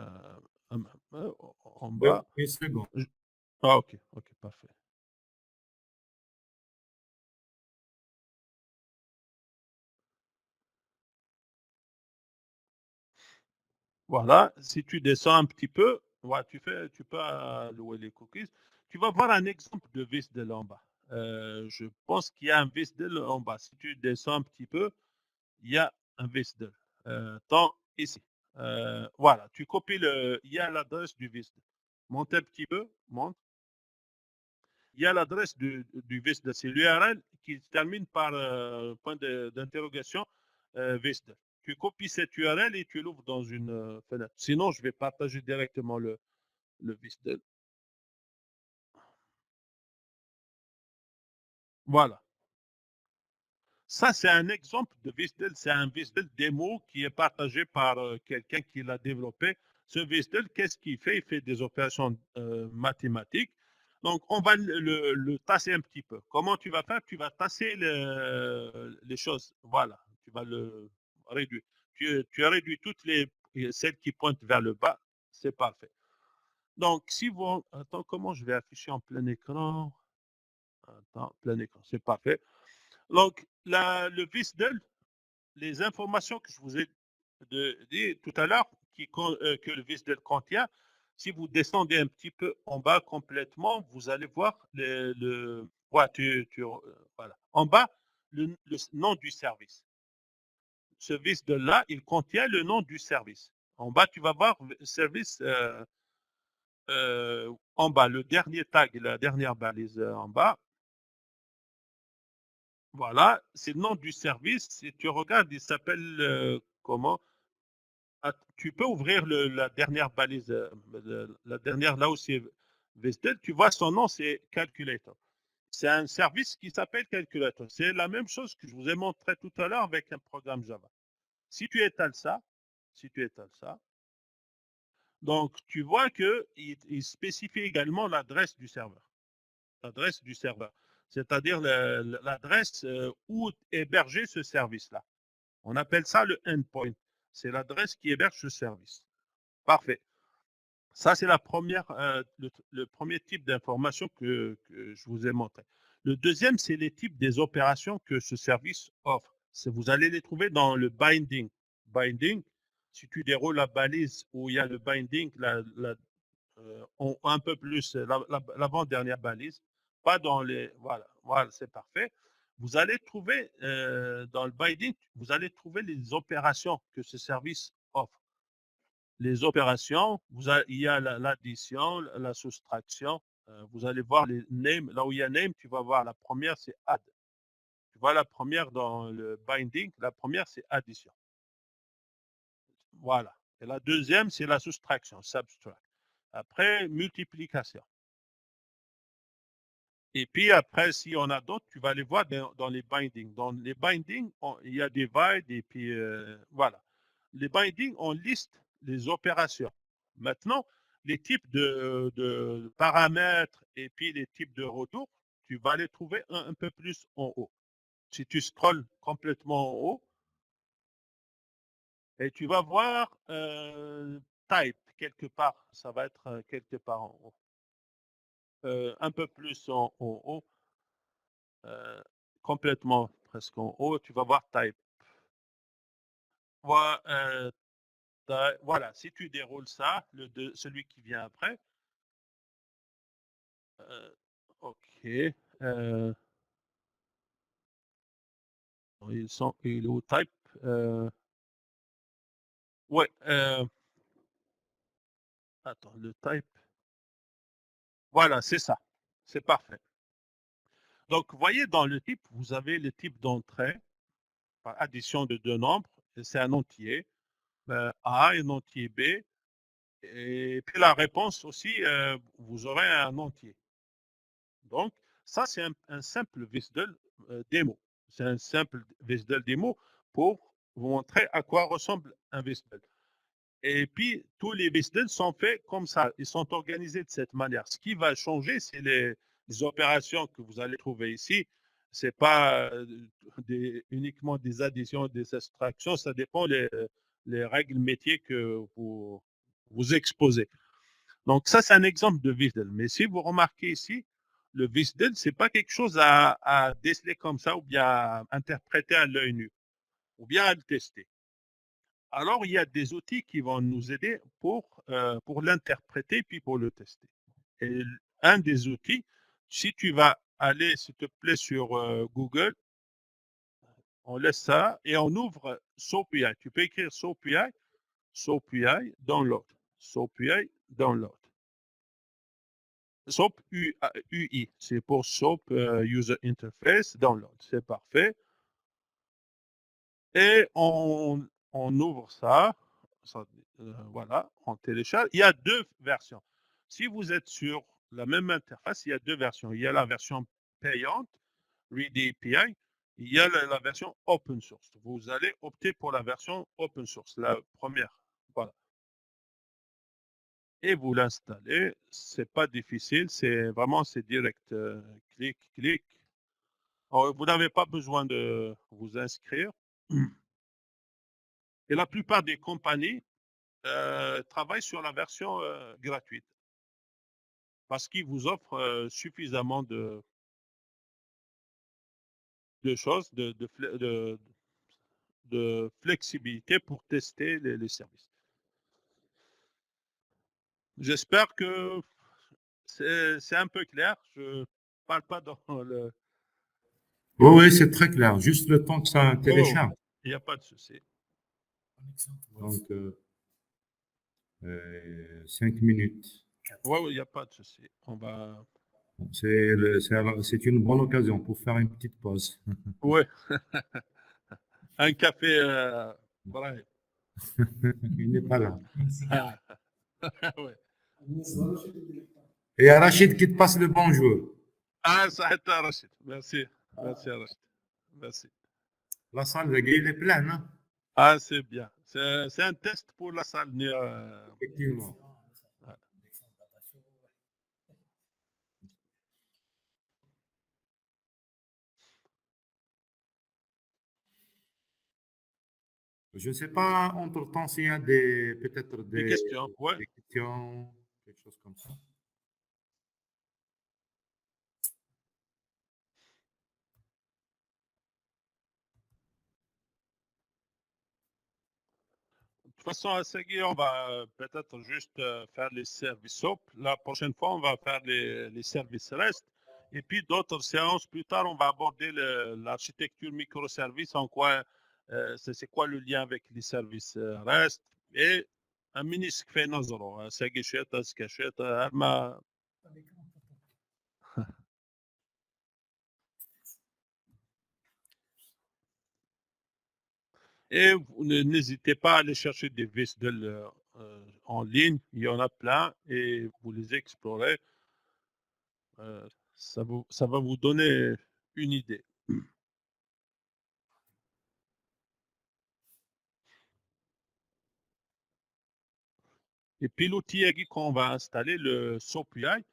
en bas. Oui, c'est bon. Ah, ok, parfait. Voilà, si tu descends un petit peu, ouais, tu peux louer les cookies. Tu vas voir un exemple de VSDL en bas. Je pense qu'il y a un VSDL en bas. Si tu descends un petit peu, il y a un VSDL. Tant ici. Voilà, tu copies il y a l'adresse du VSDL. Monte un petit peu, monte. Il y a l'adresse du VSDL. C'est l'URL qui se termine par point d'interrogation VSDL. Tu copies cette URL et tu l'ouvres dans une fenêtre. Sinon, je vais partager directement le VSDL. Voilà. Ça, c'est un exemple de VSDL. C'est un VSDL démo qui est partagé par quelqu'un qui l'a développé. Ce VSDL, qu'est-ce qu'il fait? Il fait des opérations mathématiques. Donc, on va le tasser un petit peu. Comment tu vas faire? Tu vas tasser les choses. Voilà. Tu vas le réduire. Tu as réduit toutes celles qui pointent vers le bas. C'est parfait. Donc, si vous... Attends, comment je vais afficher en plein écran? Attends, plein écran, c'est parfait. Donc, le VisDel, les informations que je vous ai dit tout à l'heure, que le VisDel contient, si vous descendez un petit peu en bas complètement, vous allez voir ouais, voilà. En bas, le nom du service. Ce VisDel-là, il contient le nom du service. En bas, tu vas voir service en bas, le dernier tag, la dernière balise en bas. Voilà, c'est le nom du service. Si tu regardes, il s'appelle comment? Ah, tu peux ouvrir la dernière balise, la dernière là où c'est Vestel. Tu vois son nom, c'est Calculator. C'est un service qui s'appelle Calculator. C'est la même chose que je vous ai montré tout à l'heure avec un programme Java. Si tu étales ça, si tu étales ça, donc tu vois qu'il spécifie également l'adresse du serveur. L'adresse du serveur, c'est-à-dire l'adresse où héberger ce service-là. On appelle ça le endpoint. C'est l'adresse qui héberge ce service. Parfait. Ça, c'est le premier type d'information que je vous ai montré. Le deuxième, c'est les types des opérations que ce service offre. Vous allez les trouver dans le binding. Binding, si tu déroules la balise où il y a le binding, un peu plus, l'avant-dernière balise, pas dans les... Voilà, voilà, c'est parfait. Vous allez trouver dans le binding, vous allez trouver les opérations que ce service offre. Les opérations, il y a l'addition, la soustraction. Vous allez voir les names. Là où il y a name, tu vas voir la première, c'est add. Tu vois la première dans le binding, la première, c'est addition. Voilà. Et la deuxième, c'est la soustraction, subtract. Après, multiplication. Et puis après, si on a d'autres, tu vas les voir dans les bindings. Dans les bindings, il y a divide et puis voilà. Les bindings, on liste les opérations. Maintenant, les types de paramètres et puis les types de retours, tu vas les trouver un peu plus en haut. Si tu scrolles complètement en haut, et tu vas voir type quelque part, ça va être quelque part en haut. Un peu plus en haut. Complètement presque en haut, tu vas voir type. Voilà, si tu déroules ça, celui qui vient après, ok. Il est au type. Ouais, attends, le type. Voilà, c'est ça. C'est parfait. Donc, vous voyez, dans le type, vous avez le type d'entrée par addition de deux nombres. C'est un entier. A, un entier B. Et puis la réponse aussi, vous aurez un entier. Donc, ça, c'est un simple VisDel démo. C'est un simple VisDel démo pour vous montrer à quoi ressemble un VisDel. Et puis, tous les VisDel sont faits comme ça. Ils sont organisés de cette manière. Ce qui va changer, c'est les opérations que vous allez trouver ici. Ce n'est pas uniquement des additions, des soustractions. Ça dépend les règles métiers que vous exposez. Donc, ça, c'est un exemple de VisDel. Mais si vous remarquez ici, le VisDel, ce n'est pas quelque chose à déceler comme ça ou bien à interpréter à l'œil nu ou bien à le tester. Alors, il y a des outils qui vont nous aider pour l'interpréter puis pour le tester. Et un des outils, si tu vas aller, s'il te plaît, sur Google, on laisse ça et on ouvre SoapUI. Tu peux écrire SoapUI, download. SoapUI, download. SOAP UI, c'est pour SOAP User Interface Download. C'est parfait. Et on ouvre ça. Voilà, on télécharge. Il y a deux versions. Si vous êtes sur la même interface, il y a deux versions. Il y a la version payante, Read API. Il y a la version open source. Vous allez opter pour la version open source, la première. Voilà. Et vous l'installez. C'est pas difficile, c'est direct. Clic, clic. Alors, vous n'avez pas besoin de vous inscrire. Et la plupart des compagnies travaillent sur la version gratuite. parce qu'il vous offre suffisamment de choses, de flexibilité pour tester les services. J'espère que c'est un peu clair. Je parle pas dans le... Oui, oui, c'est très clair. Juste le temps que ça Oh, télécharge. il n'y a pas de souci. Donc, 5 minutes. Oui, il n'y a pas de souci. On va... C'est une bonne occasion pour faire une petite pause. Ouais. Un café... voilà. Il n'est pas là. Ah, ouais. Et il y a Rachid qui te passe le bonjour. Ah, ça a été Rachid. Merci. Merci, Rachid. Merci. La salle de gay, elle est pleine, hein? Ah, c'est bien. C'est un test pour la salle. Effectivement. Je ne sais pas, entre-temps, s'il y a peut-être Des questions. Ouais. des questions, quelque chose comme ça. De toute façon, à Segui, on va peut-être juste faire les services SOP. La prochaine fois, on va faire les services REST. Et puis d'autres séances plus tard, on va aborder l'architecture microservice, en quoi c'est quoi le lien avec les services REST. Et un ministre qui fait نظره Segui شتا سكشتا ما Et n'hésitez pas à aller chercher des VSDL en ligne, il y en a plein, et vous les explorez. Ça va vous donner une idée. Et puis l'outil AGI qu'on va installer, le SOAP UI,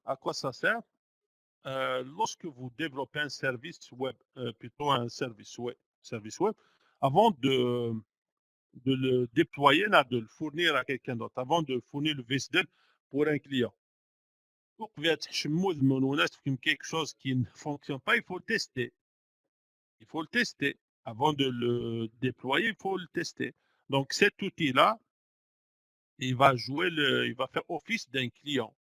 à quoi ça sert? Lorsque vous développez un service web, plutôt un service web, avant de le déployer, là, de le fournir à quelqu'un d'autre, avant de fournir le VSDL pour un client. Pour quelque chose qui ne fonctionne pas, il faut le tester. Il faut le tester. Avant de le déployer, il faut le tester. Donc cet outil-là, il va faire office d'un client.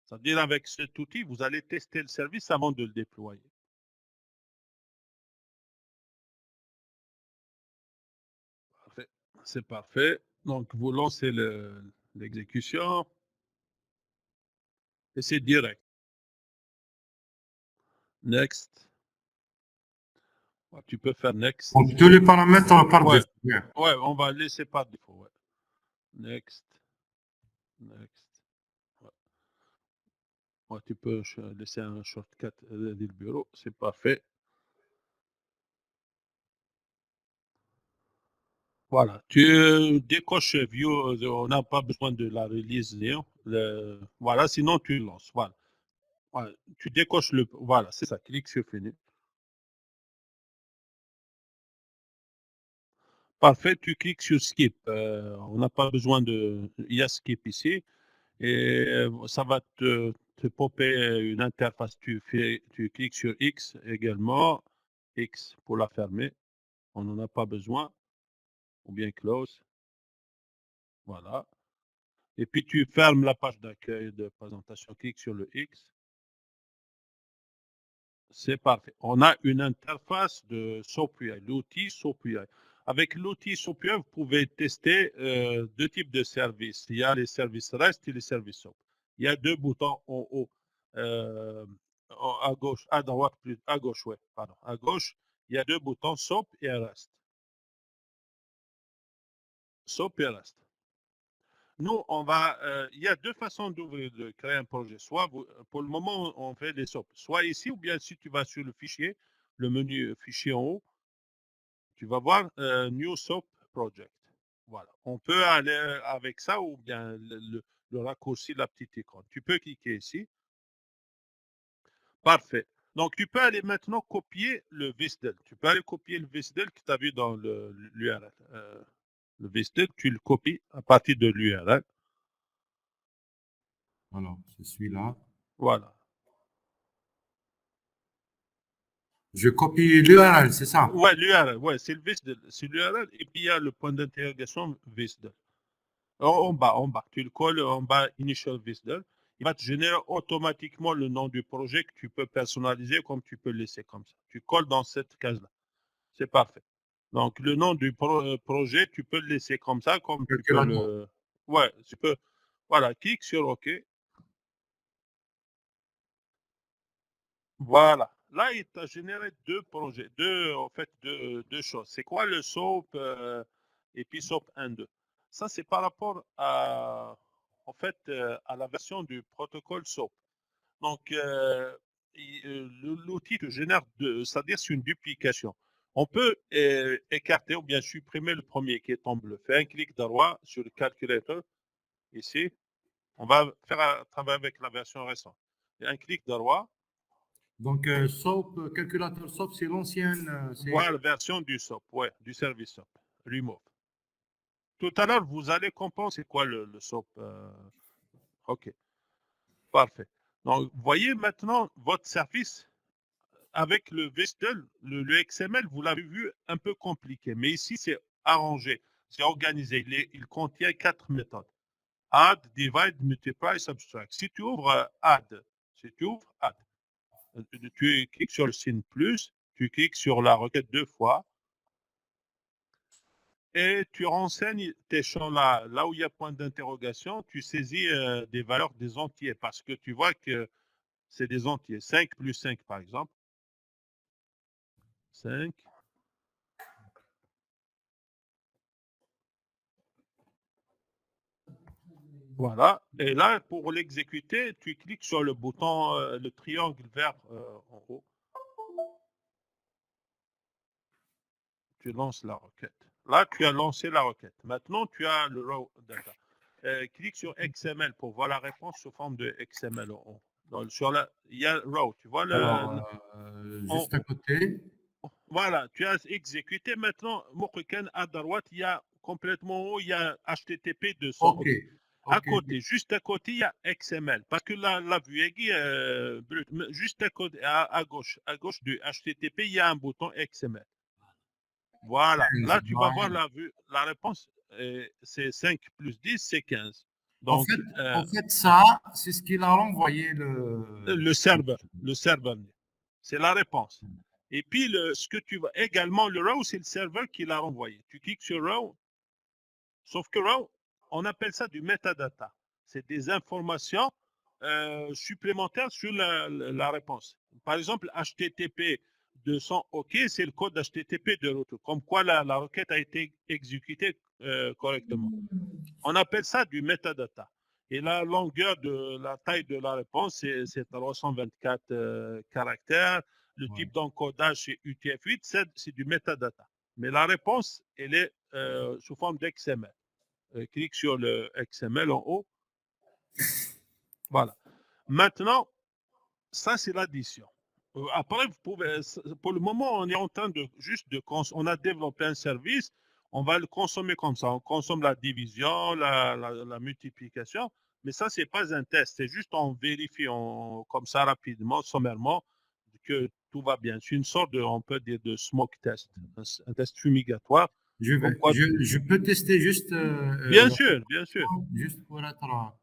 C'est-à-dire avec cet outil, vous allez tester le service avant de le déployer. Parfait. C'est parfait. Donc vous lancez l'exécution et c'est direct. Next. Ouais, tu peux faire next. Donc, tous les paramètres par Ouais. défaut. Ouais, on va laisser par défaut. Ouais. Next. Next. Ouais. Ouais, tu peux laisser un shortcut du bureau. C'est parfait. Voilà, tu décoches View, on n'a pas besoin de la release Néon. Voilà, sinon tu lances. Voilà. Voilà. Tu décoches le. Voilà, c'est ça, clique sur Fini. Parfait, tu cliques sur Skip. On n'a pas besoin de. Il y a Skip ici. Et ça va te popper une interface. Tu cliques sur X également. X pour la fermer. On n'en a pas besoin. Ou bien Close. Voilà. Et puis tu fermes la page d'accueil de présentation. Clique sur le X. C'est parfait. On a une interface de SOAP-UI, l'outil SOAP-UI. Avec l'outil SOAP-UI, vous pouvez tester deux types de services. Il y a les services REST et les services SOAP. Il y a deux boutons en haut, à gauche, à droite, à gauche, ouais, pardon, à gauche, il y a deux boutons SOAP et REST. SOAP et REST. Nous, il y a deux façons de créer un projet. Soit, pour le moment, on fait des SOAP. Soit ici, ou bien si tu vas sur le fichier, le menu fichier en haut, tu vas voir New SOAP Project. Voilà. On peut aller avec ça ou bien le raccourci de la petite icône. Tu peux cliquer ici. Parfait. Donc, tu peux aller maintenant copier le VSDL. Tu peux aller copier le VSDL que tu as vu dans l'URL. Le VSDL, tu le copies à partir de l'URL. Alors, c'est celui-là. Voilà. Je copie l'URL, c'est ça? Ouais, l'URL, ouais, c'est le VSDL. C'est l'URL et puis il y a le point d'interrogation VSDL. En bas, tu le colles en bas, Initial VSDL. Il va te générer automatiquement le nom du projet que tu peux personnaliser comme tu peux le laisser comme ça. Tu colles dans cette case-là. C'est parfait. Donc, le nom du projet, tu peux le laisser comme ça, comme tu peux le... Ouais, tu peux... Voilà, clique sur OK. Voilà. Là, il t'a généré deux projets, deux choses. C'est quoi le SOAP et puis SOAP 1.2? Ça, c'est par rapport à, à la version du protocole SOAP. Donc, l'outil te génère c'est-à-dire c'est une duplication. On peut écarter ou bien supprimer le premier qui est en bleu. Fais un clic droit sur le calculateur. Ici, on va faire un travail avec la version récente. Et un clic droit. Donc, SOAP, calculateur SOAP, c'est l'ancienne. Voilà la version du SOAP, ouais, du service SOAP. Remove. Tout à l'heure, vous allez comprendre c'est quoi le SOAP. OK, parfait. Donc, voyez maintenant votre service avec le VSTL, le XML, vous l'avez vu, un peu compliqué. Mais ici, c'est arrangé, c'est organisé. Il contient 4 méthodes. Add, divide, multiply, subtract. Si tu ouvres add, tu cliques sur le signe plus, tu cliques sur la requête 2 fois, et tu renseignes tes champs là où il y a point d'interrogation, tu saisis des valeurs des entiers parce que tu vois que c'est des entiers. 5 plus 5 par exemple. 5. Voilà. Et là, pour l'exécuter, tu cliques sur le bouton, le triangle vert en haut. Tu lances la requête. Là, tu as lancé la requête. Maintenant, tu as le raw data. Clique sur XML pour voir la réponse sous forme de XML en haut. Il y a raw, tu vois juste à côté. Voilà, tu as exécuté. Maintenant, Mokuken, à droite, il y a complètement en haut, il y a HTTP 200. OK. À côté, juste à côté, il y a XML. Parce que la vue est brute. Juste à côté, à gauche du HTTP, il y a un bouton XML. Voilà. Là, tu vas voir la réponse. C'est 5 plus 10, c'est 15. Donc, En fait, ça, c'est ce qu'il a renvoyé le serveur. C'est la réponse. Et puis, ce que tu vas également, le row, c'est le serveur qui l'a renvoyé. Tu cliques sur row, sauf que row, on appelle ça du metadata. C'est des informations supplémentaires sur la réponse. Par exemple, HTTP 200 OK, c'est le code HTTP de retour, comme quoi la requête a été exécutée correctement. On appelle ça du metadata. Et la longueur de la taille de la réponse, c'est 324 caractères. Le type d'encodage, c'est UTF-8, c'est du metadata. Mais la réponse, elle est sous forme d'XML. Clique sur le XML en haut. Voilà. Maintenant, ça, c'est l'addition. Après, pour le moment, on est en train on a développé un service, on va le consommer comme ça. On consomme la division, la multiplication, mais ça, c'est pas un test. C'est juste on vérifie comme ça rapidement, sommairement, que tout va bien. C'est une sorte on peut dire, de smoke test, un test fumigatoire. Je peux tester juste. Bien sûr. Juste pour être.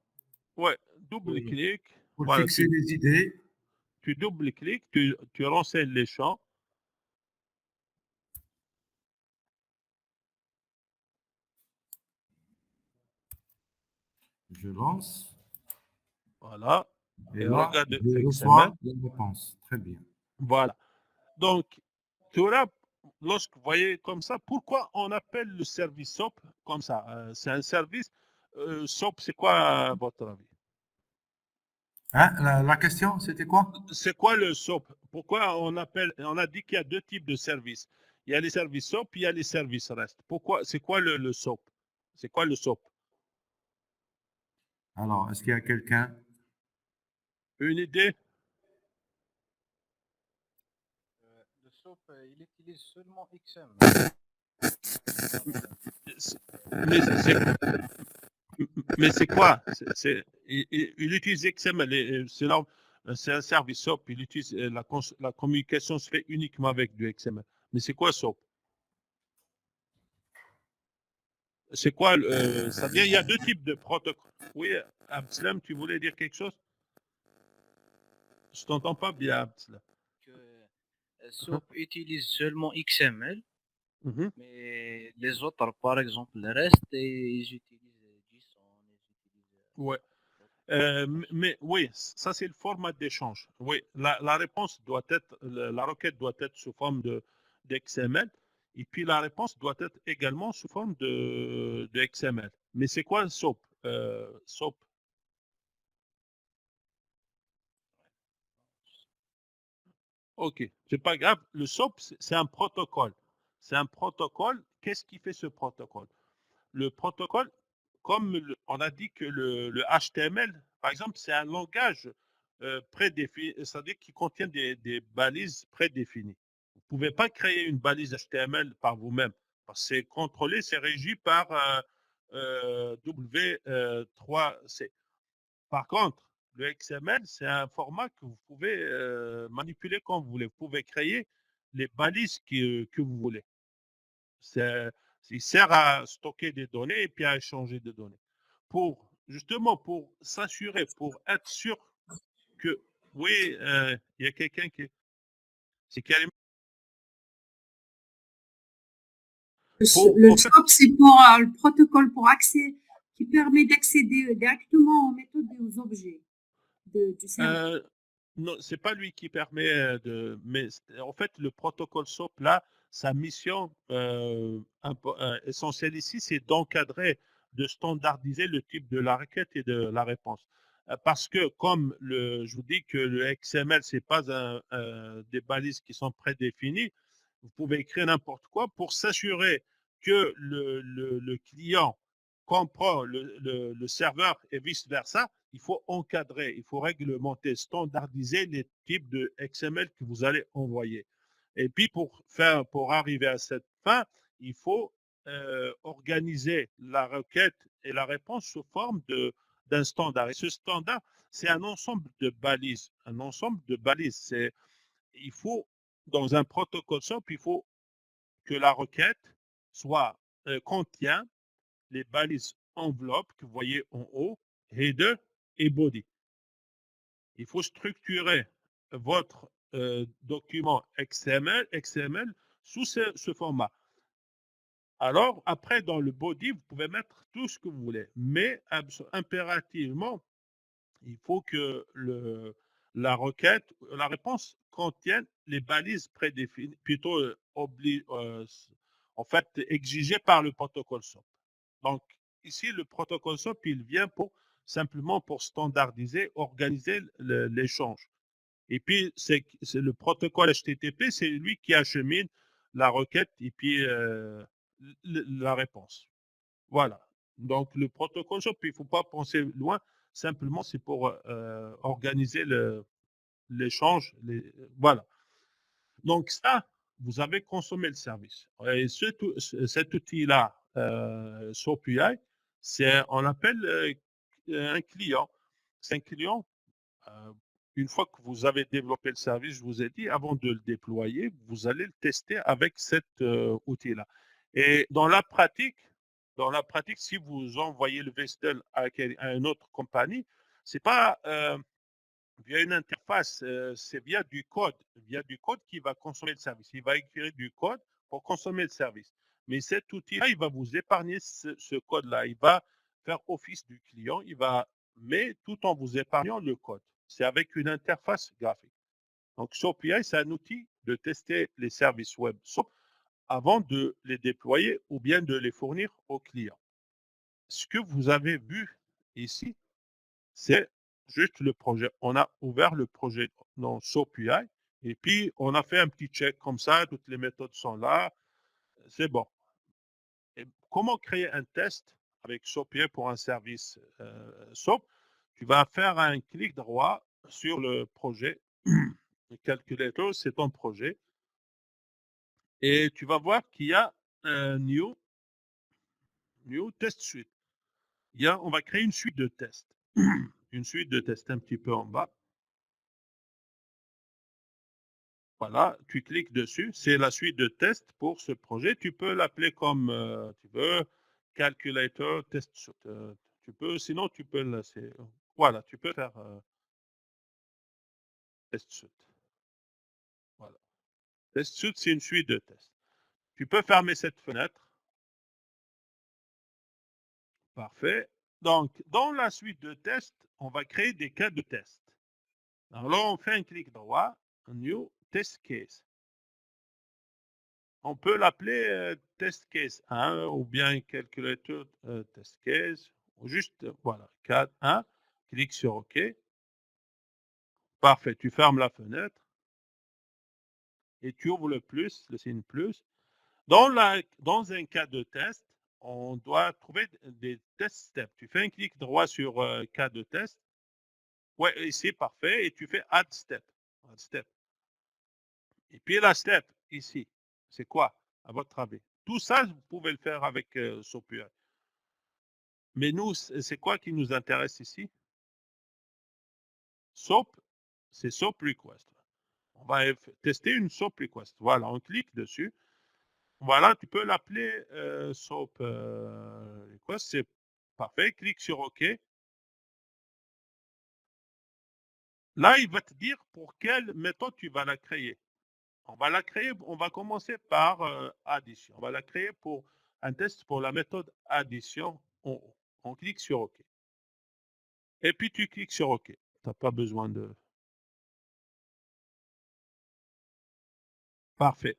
Ouais, double-clic. Pour Voilà, fixer les idées. tu double-cliques, tu renseignes les champs. Je lance. Voilà. Et là, regarde je XML. reçois les réponses. Très bien. Voilà. Donc, lorsque vous voyez comme ça, pourquoi on appelle le service SOAP comme ça? C'est un service. SOAP, c'est quoi à votre avis? Hein, la question, c'était quoi? C'est quoi le SOAP? Pourquoi on a dit qu'il y a deux types de services. Il y a les services SOAP, il y a les services REST. Pourquoi? C'est quoi le SOAP? C'est quoi le SOAP? Alors, est-ce qu'il y a quelqu'un? Une idée? Le SOAP, il utilise seulement XML. Mais c'est quoi? il utilise XML. C'est un service SOAP. Il utilise la communication se fait uniquement avec du XML. Mais c'est quoi SOAP? C'est quoi ça veut dire il y a deux types de protocoles. Oui, Abdeslam, tu voulais dire quelque chose? Je t'entends pas bien, Abdeslam. Que SOAP utilise seulement XML, Mhm. mais les autres, par exemple, le reste, ils utilisent JSON, ils utilisent... Ouais. Mais oui, ça c'est le format d'échange. Oui, la réponse doit être, la requête doit être sous forme d'XML, et puis la réponse doit être également sous forme de XML. Mais c'est quoi SOAP? SOAP. Ok, c'est pas grave. Le SOAP, c'est un protocole. C'est un protocole. Qu'est-ce qui fait ce protocole? Le protocole, comme on a dit que le HTML, par exemple, c'est un langage prédéfini, c'est-à-dire qui contient des balises prédéfinies. Vous ne pouvez pas créer une balise HTML par vous-même, parce que c'est contrôlé, c'est régi par W3C. Par contre, le XML, c'est un format que vous pouvez manipuler comme vous voulez. Vous pouvez créer les balises que vous voulez. Il sert à stocker des données et puis à échanger des données. Justement, pour s'assurer, pour être sûr que, oui, il y a quelqu'un qui... C'est carrément... Le en fait, SOAP, c'est pour le protocole pour accès qui permet d'accéder directement aux méthodes et aux objets du service. non, c'est pas lui qui permet de... Mais en fait, le protocole SOAP, là, sa mission essentielle ici, c'est d'encadrer, de standardiser le type de la requête et de la réponse. Parce que, comme je vous dis que le XML, c'est pas des balises qui sont prédéfinies, vous pouvez écrire n'importe quoi pour s'assurer que le client comprend le serveur et vice-versa. Il faut encadrer, il faut réglementer, standardiser les types de XML que vous allez envoyer. Et puis, pour arriver à cette fin, il faut organiser la requête et la réponse sous forme d'un standard. Et ce standard, c'est un ensemble de balises. Un ensemble de balises. Il faut, dans un protocole SOAP, il faut que la requête contient les balises enveloppe que vous voyez en haut, header et body. Il faut structurer votre document XML sous ce format. Alors, après, dans le body, vous pouvez mettre tout ce que vous voulez, mais impérativement, il faut que la requête, la réponse contienne les balises prédéfinies, plutôt en fait exigées par le protocole SOAP. Donc, ici, le protocole SOAP, il vient simplement pour standardiser, organiser l'échange. Et puis, c'est le protocole HTTP, c'est lui qui achemine la requête et puis la réponse. Voilà. Donc, le protocole SOAP, il ne faut pas penser loin. Simplement, c'est pour organiser l'échange. Voilà. Donc, ça, vous avez consommé le service. Et cet outil-là, SOAP UI, on l'appelle un client. C'est un client. Une fois que vous avez développé le service, je vous ai dit, avant de le déployer, vous allez le tester avec cet outil-là. Et dans la pratique, si vous envoyez le Vestel à une autre compagnie, c'est pas via une interface, c'est via du code qui va consommer le service. Il va écrire du code pour consommer le service. Mais cet outil-là, il va vous épargner ce code-là. Il va faire office du client, mais tout en vous épargnant le code. C'est avec une interface graphique. Donc, SOAP.ai, c'est un outil de tester les services web SOAP avant de les déployer ou bien de les fournir aux clients. Ce que vous avez vu ici, c'est juste le projet. On a ouvert le projet dans SOAP.ai et puis on a fait un petit check comme ça, toutes les méthodes sont là, c'est bon. Et comment créer un test avec SOAP.ai pour un service SOAP? Tu vas faire un clic droit sur le projet. Calculator, c'est ton projet. Et tu vas voir qu'il y a un new test suite. On va créer une suite de tests. une suite de tests un petit peu en bas. Voilà, tu cliques dessus. C'est la suite de tests pour ce projet. Tu peux l'appeler comme tu veux, calculator, test suite. Tu peux, sinon tu peux le laisser. Voilà, tu peux faire test suite. Voilà. Test suite, c'est une suite de tests. Tu peux fermer cette fenêtre. Parfait. Donc, dans la suite de tests, on va créer des cas de test. Alors là, on fait un clic droit, New Test Case. On peut l'appeler Test Case 1 ou bien Calculator Test Case. Ou juste, voilà, cas 1. Clique sur OK. Parfait. Tu fermes la fenêtre et tu ouvres le signe plus. Dans un cas de test, on doit trouver des test steps. Tu fais un clic droit sur cas de test. Ouais, ici, parfait. Et tu fais Add Step. Add step. Et puis la step, ici, c'est quoi, à votre avis? Tout ça, vous pouvez le faire avec SOAP UI. Mais nous, c'est quoi qui nous intéresse ici? SOAP, c'est SOAP Request. On va tester une SOAP Request. Voilà, on clique dessus. Voilà, tu peux l'appeler SOAP Request. C'est parfait. Clique sur OK. Là, il va te dire pour quelle méthode tu vas la créer. On va la créer, on va commencer par addition. On va la créer pour un test pour la méthode addition en haut. On clique sur OK. Et puis tu cliques sur OK. Tu n'as pas besoin de... Parfait.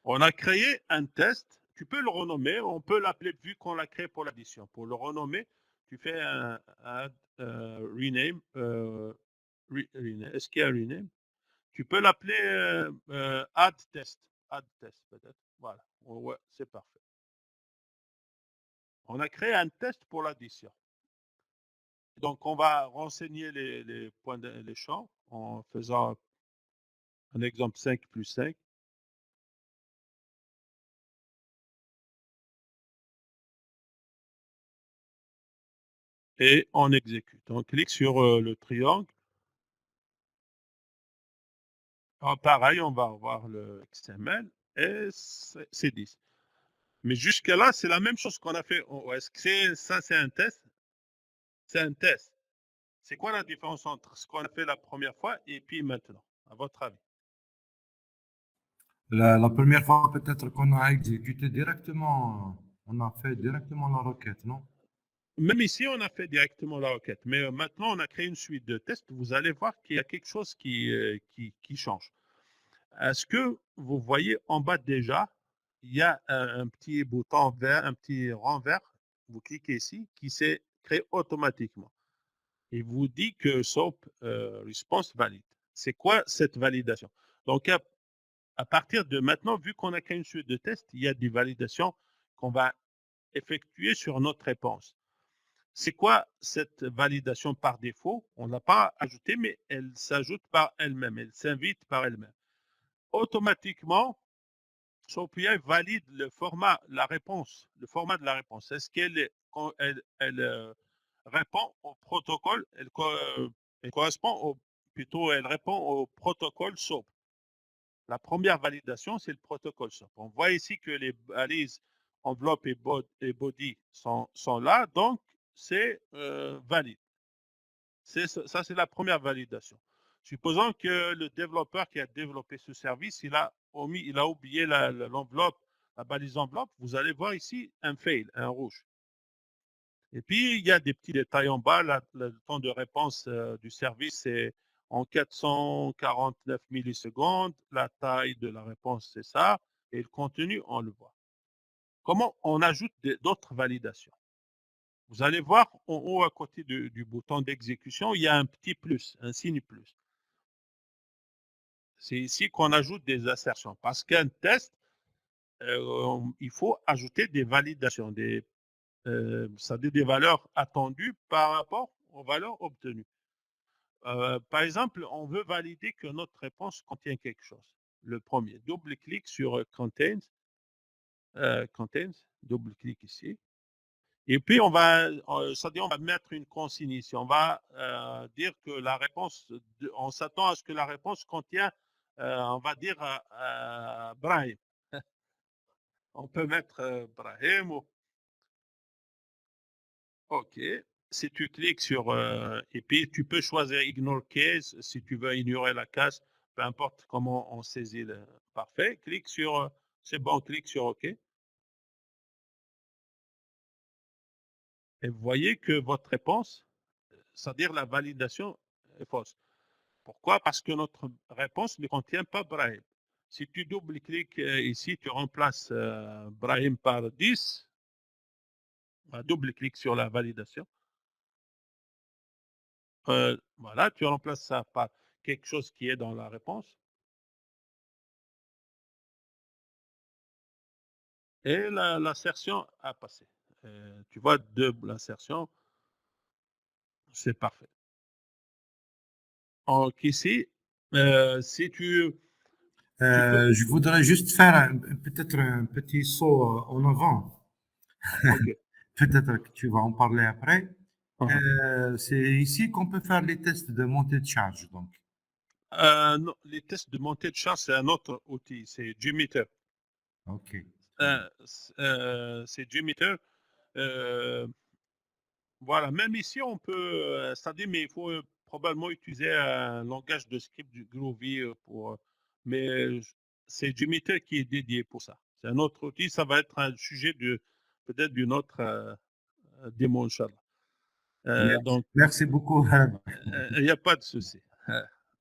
On a créé un test. Tu peux le renommer. On peut l'appeler, vu qu'on l'a créé pour l'addition. Pour le renommer, tu fais un rename. Est-ce qu'il y a un rename? Tu peux l'appeler add test. Add test, peut-être. Voilà. Ouais, c'est parfait. On a créé un test pour l'addition. Donc, on va renseigner les points les champs en faisant un exemple 5 plus 5. Et on exécute. On clique sur le triangle. Alors, pareil, on va avoir le XML et c'est 10. Mais jusqu'à là, c'est la même chose qu'on a fait. Est-ce que ça, c'est un test? C'est un test. C'est quoi la différence entre ce qu'on a fait la première fois et puis maintenant, à votre avis? La première fois, peut-être qu'on a exécuté directement, on a fait directement la requête, non? Même ici, on a fait directement la requête. Mais maintenant, on a créé une suite de tests. Vous allez voir qu'il y a quelque chose qui change. Est-ce que vous voyez en bas déjà, il y a un petit bouton vert, un petit rond vert. Vous cliquez ici, qui s'est créé automatiquement. Il vous dit que SOAP Response valide. C'est quoi cette validation? Donc, à partir de maintenant, vu qu'on a créé une suite de tests, il y a des validations qu'on va effectuer sur notre réponse. C'est quoi cette validation par défaut? On ne l'a pas ajoutée, mais elle s'ajoute par elle-même. Elle s'invite par elle-même. Automatiquement, SOAP UI valide le format, la réponse, le format de la réponse. Est-ce qu'elle répond au protocole, elle correspond plutôt, elle répond au protocole SOAP. La première validation, c'est le protocole SOAP. On voit ici que les balises enveloppe et body sont là, donc c'est valide. Ça, c'est la première validation. Supposons que le développeur qui a développé ce service, il a oublié l'enveloppe, la balise enveloppe. Vous allez voir ici un fail, un rouge. Et puis, il y a des petits détails en bas. Le temps de réponse du service est en 449 millisecondes. La taille de la réponse, c'est ça. Et le contenu, on le voit. Comment on ajoute d'autres validations? Vous allez voir en haut à côté du bouton d'exécution, il y a un petit plus, un signe plus. C'est ici qu'on ajoute des assertions. Parce qu'un test, il faut ajouter des validations, c'est-à-dire des valeurs attendues par rapport aux valeurs obtenues. Par exemple, on veut valider que notre réponse contient quelque chose. Le premier, double-clic sur contains, double-clic ici. Et puis, c'est-à-dire on va mettre une consigne ici. On va dire que la réponse, on s'attend à ce que la réponse contient, on va dire, Brahim. On peut mettre Brahim. OK. Si tu cliques sur, et puis tu peux choisir Ignore Case si tu veux ignorer la case, peu importe comment on saisit le. Parfait. Clique sur, c'est bon, clique sur OK. Et vous voyez que votre réponse, c'est-à-dire la validation, est fausse. Pourquoi? Parce que notre réponse ne contient pas Brahim. Si tu double-cliques ici, tu remplaces Brahim par 10, double-clique sur la validation. Voilà, tu remplaces ça par quelque chose qui est dans la réponse. Et l'assertion a passé. Tu vois, double assertion, c'est parfait. Donc ici, si tu peux. Je voudrais juste faire peut-être un petit saut en avant. OK. Peut-être que tu vas en parler après. Uh-huh. C'est ici qu'on peut faire les tests de montée de charge. Donc. Non, les tests de montée de charge, c'est un autre outil, c'est JMeter. OK. C'est JMeter. Voilà, même ici, on peut, c'est-à-dire, mais il faut probablement utiliser un langage de script du Groovy pour, mais c'est JMeter qui est dédié pour ça. C'est un autre outil, ça va être un sujet peut-être d'une autre démo, Inch'Allah. Donc, Merci beaucoup. il n'y a pas de souci.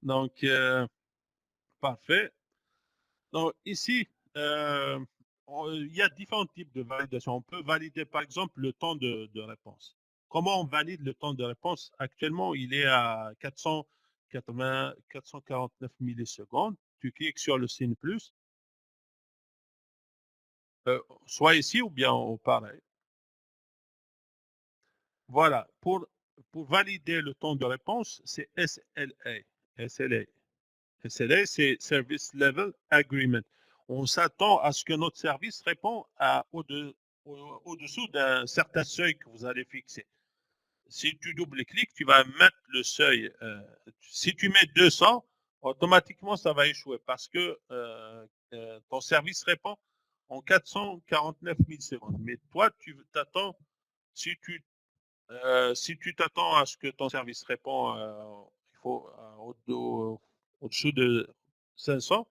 Donc, parfait. Donc, ici, il y a différents types de validation. On peut valider, par exemple, le temps de réponse. Comment on valide le temps de réponse? Actuellement, il est à 449 millisecondes. Tu cliques sur le signe plus, soit ici ou bien au pareil. Voilà. Pour valider le temps de réponse, c'est SLA. SLA. SLA, c'est Service Level Agreement. On s'attend à ce que notre service répond au-dessous d'un certain seuil que vous allez fixer. Si tu double-cliques, tu vas mettre le seuil. Si tu mets 200, automatiquement, ça va échouer parce que ton service répond en 449 millisecondes. Mais toi, tu t'attends, si tu t'attends à ce que ton service répond il faut, au-dessous de 500,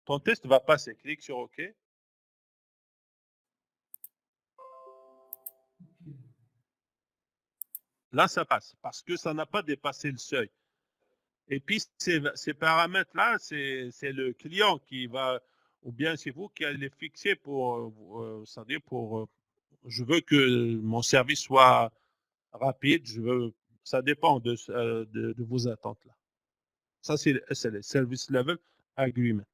ton test va passer. Clique sur OK. Là, ça passe parce que ça n'a pas dépassé le seuil. Et puis, ces paramètres-là, c'est le client qui va, ou bien c'est vous qui allez les fixer pour, c'est-à-dire pour, je veux que mon service soit rapide, ça dépend de vos attentes là. Ça, c'est le SLA, Service Level Agreement.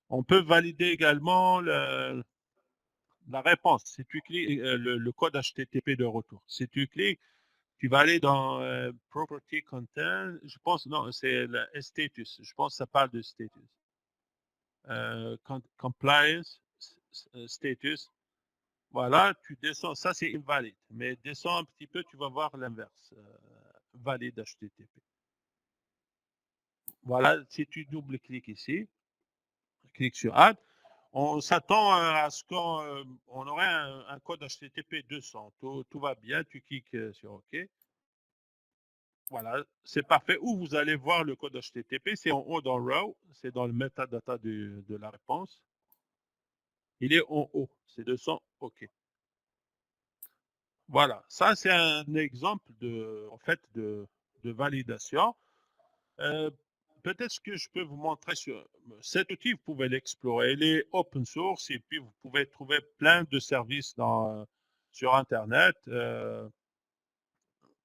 On peut valider également la réponse. Si tu cliques le code HTTP de retour, si tu cliques, tu vas aller dans Property Content. Je pense, non, c'est le status. Je pense que ça parle de status. Compliance, status. Voilà, tu descends. Ça, c'est invalide. Mais descends un petit peu, tu vas voir l'inverse. Valide HTTP. Voilà, si tu double-cliques ici, clique sur Add, on s'attend à ce qu'on aurait un code HTTP 200. Tout va bien, tu cliques sur OK. Voilà, c'est parfait. Où vous allez voir le code HTTP, c'est en haut dans Row, c'est dans le metadata de la réponse. Il est en haut, c'est 200 OK. Voilà, ça c'est un exemple en fait, de validation. Peut-être que je peux vous montrer sur cet outil, vous pouvez l'explorer. Il est open source et puis vous pouvez trouver plein de services sur Internet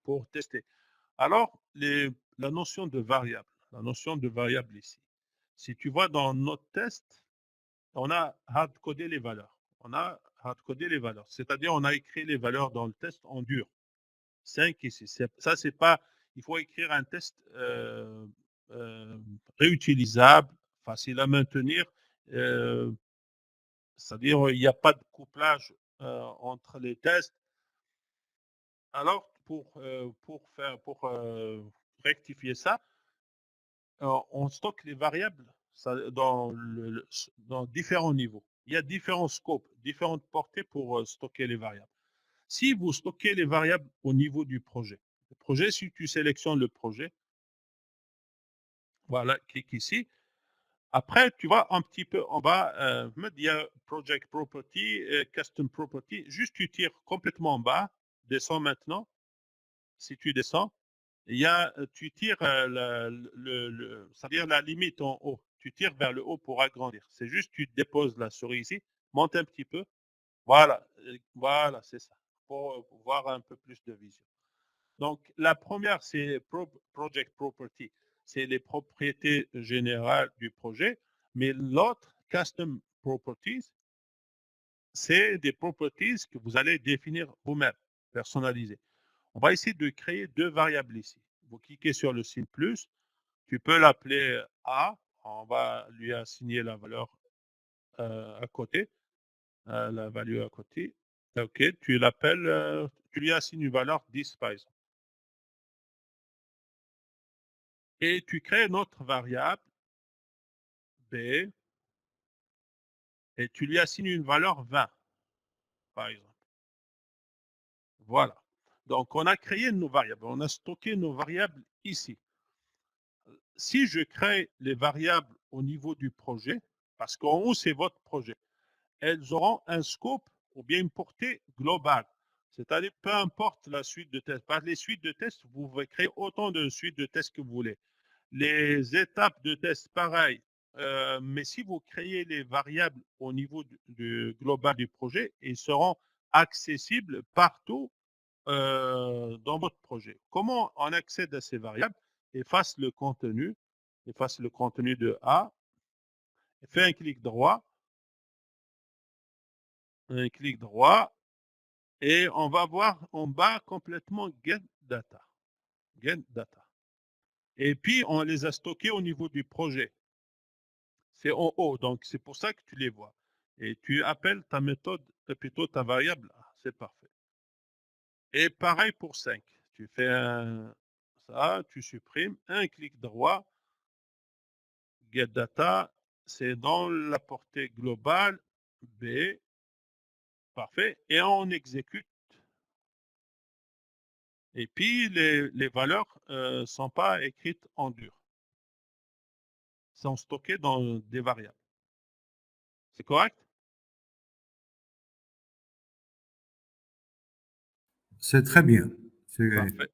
pour tester. Alors, la notion de variable ici. Si tu vois dans notre test, on a hard-codé les valeurs. C'est-à-dire on a écrit les valeurs dans le test en dur. 5 ici. Ça, c'est pas. Il faut écrire un test réutilisable, facile à maintenir. C'est-à-dire il n'y a pas de couplage entre les tests. Alors, rectifier ça, on stocke les variables dans différents niveaux. Il y a différents scopes, différentes portées pour stocker les variables. Si vous stockez les variables au niveau du projet, si tu sélectionnes le projet, voilà, clique ici. Après, tu vois un petit peu en bas, il y a Project Property, Custom Property. Juste, tu tires complètement en bas, descends maintenant. Si tu descends, tu tires, c'est-à-dire la limite en haut. Tu tires vers le haut pour agrandir. C'est juste, tu déposes la souris ici, monte un petit peu. Voilà, voilà, c'est ça, pour voir un peu plus de vision. Donc, la première, c'est Project Property. C'est les propriétés générales du projet. Mais l'autre, Custom Properties, c'est des properties que vous allez définir vous-même, personnaliser. On va essayer de créer deux variables ici. Vous cliquez sur le signe plus. Tu peux l'appeler A. On va lui assigner la valeur à côté, la value à côté. OK, tu l'appelles, tu lui assignes une valeur 10 par exemple. Et tu crées une autre variable B et tu lui assignes une valeur 20 par exemple. Voilà. Donc, on a créé nos variables. On a stocké nos variables ici. Si je crée les variables au niveau du projet, parce qu'en haut, c'est votre projet, elles auront un scope ou bien une portée globale. C'est-à-dire, peu importe la suite de tests. Par les suites de tests, vous pouvez créer autant de suites de tests que vous voulez. Les étapes de test, pareil. Mais si vous créez les variables au niveau du global du projet, ils seront accessibles partout dans votre projet. Comment on accède à ces variables? Efface le contenu de A, fais un clic droit, et on va voir en bas complètement Get Data. Get Data. Et puis, on les a stockés au niveau du projet. C'est en haut, donc c'est pour ça que tu les vois. Et tu appelles ta méthode, plutôt ta variable, c'est parfait. Et pareil pour 5. Tu fais ça, tu supprimes, un clic droit, Get Data, c'est dans la portée globale, B, parfait, et on exécute. Et puis, les valeurs ne sont pas écrites en dur. Sont stockées dans des variables. C'est correct? C'est très bien. Parfait.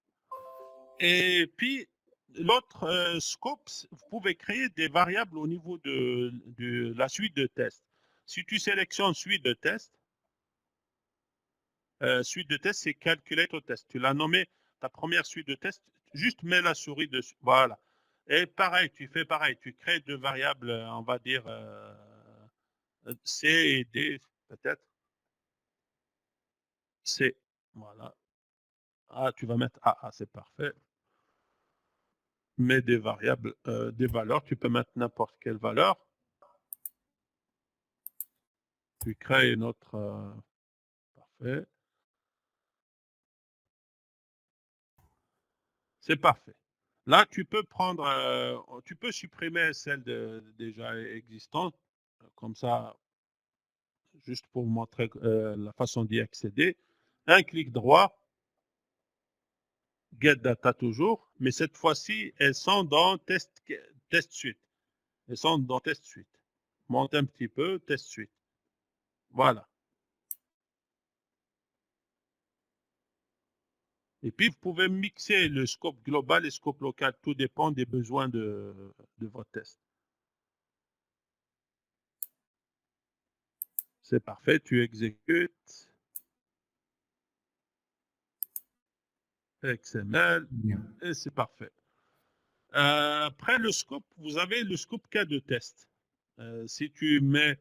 Et puis, l'autre scope, vous pouvez créer des variables au niveau de la suite de tests. Si tu sélectionnes suite de tests, c'est calculator test. Tu l'as nommé ta première suite de tests, juste mets la souris dessus. Voilà. Et pareil, tu fais pareil. Tu crées deux variables, on va dire C et D, peut-être. C. Voilà. Ah, tu vas mettre AA, c'est parfait. Mets des variables, des valeurs. Tu peux mettre n'importe quelle valeur. Tu crées une autre. Parfait. C'est parfait. Là, tu peux tu peux supprimer celle déjà existante, comme ça, juste pour vous montrer la façon d'y accéder. Un clic droit, Get Data toujours, mais cette fois-ci, elles sont dans Test Suite. Elles sont dans Test Suite. Monte un petit peu, Test Suite. Voilà. Et puis, vous pouvez mixer le scope global et le scope local. Tout dépend des besoins de votre test. C'est parfait, tu exécutes. XML, Bien. et c'est parfait. Après le scope, vous avez le scope cas de test. Si tu mets...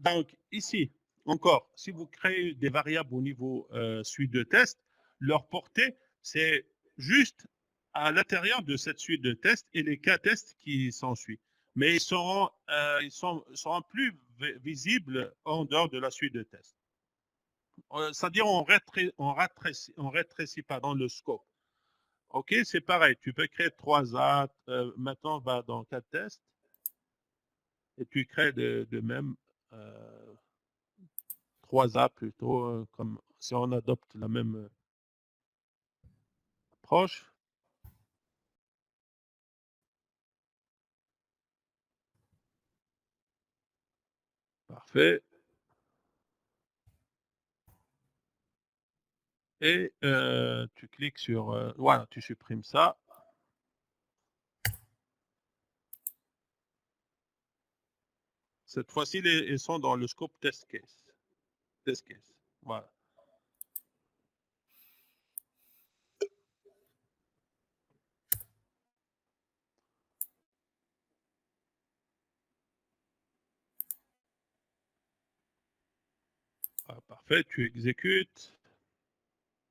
Donc, ici, encore, si vous créez des variables au niveau suite de test, leur portée, c'est juste à l'intérieur de cette suite de tests et les cas tests qui s'ensuivent. Mais ils seront plus visibles en dehors de la suite de tests. C'est-à-dire on rétrécit pardon, le scope. OK, c'est pareil. Tu peux créer 3A. Maintenant, on va dans 4 tests. Et tu crées de même 3A plutôt, comme si on adopte la même approche. Parfait. Et tu cliques sur... voilà, tu supprimes ça. Cette fois-ci, ils sont dans le scope test case. Test case. Voilà. Ah, parfait, tu exécutes.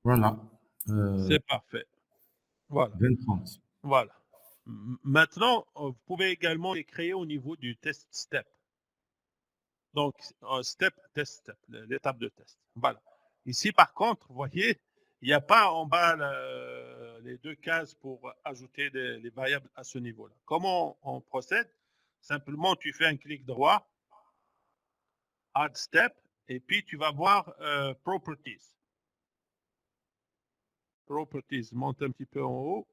Voilà. C'est parfait. Voilà. 20-30. Voilà. Maintenant, vous pouvez également les créer au niveau du test step. Donc, step, test, step, l'étape de test. Voilà. Ici, par contre, vous voyez, il n'y a pas en bas les deux cases pour ajouter les variables à ce niveau-là. Comment on procède? Simplement, tu fais un clic droit, Add Step, et puis tu vas voir Properties. Properties, monte un petit peu en haut.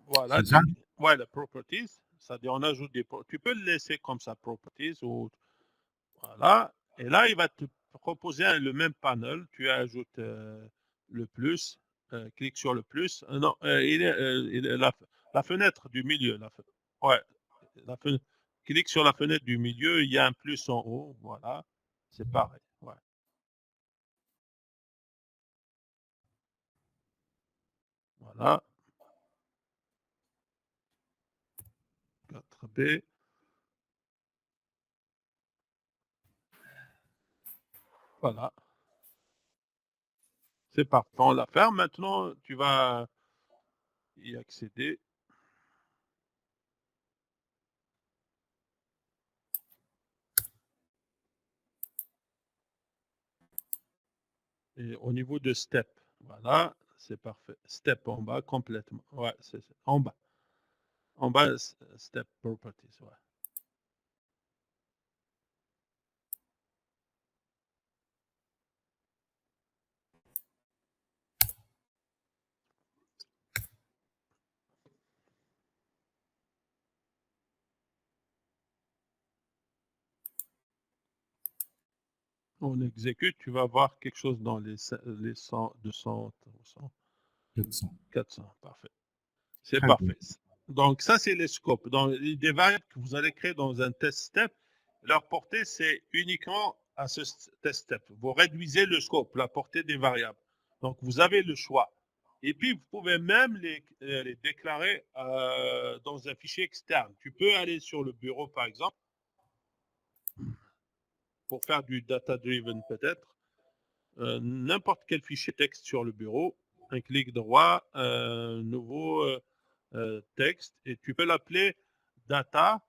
Voilà. C'est ça? Voilà, Properties. C'est-à-dire, on ajoute des... Tu peux le laisser comme ça, Properties, ou... Voilà. Et là, il va te proposer le même panel. Tu ajoutes le plus, clique sur le plus. Non, il est la fenêtre du milieu. Ouais, clique sur la fenêtre du milieu, il y a un plus en haut. Voilà, c'est pareil. Ouais. Voilà. 4B. Voilà. C'est parfait. On l'a fait. Maintenant, tu vas y accéder. Et au niveau de step, voilà, c'est parfait. Step en bas complètement. Ouais, c'est en bas. En bas, step properties. Ouais. On exécute, tu vas voir quelque chose dans les 100, 200, 300, 400. 400. Parfait. C'est Très parfait. bien. Donc, ça, c'est les scopes. Dans des variables que vous allez créer dans un test step, leur portée, c'est uniquement à ce test step. Vous réduisez le scope, la portée des variables. Donc, vous avez le choix. Et puis, vous pouvez même les déclarer dans un fichier externe. Tu peux aller sur le bureau, par exemple, pour faire du data-driven peut-être. N'importe quel fichier texte sur le bureau, un clic droit, nouveau texte, et tu peux l'appeler data.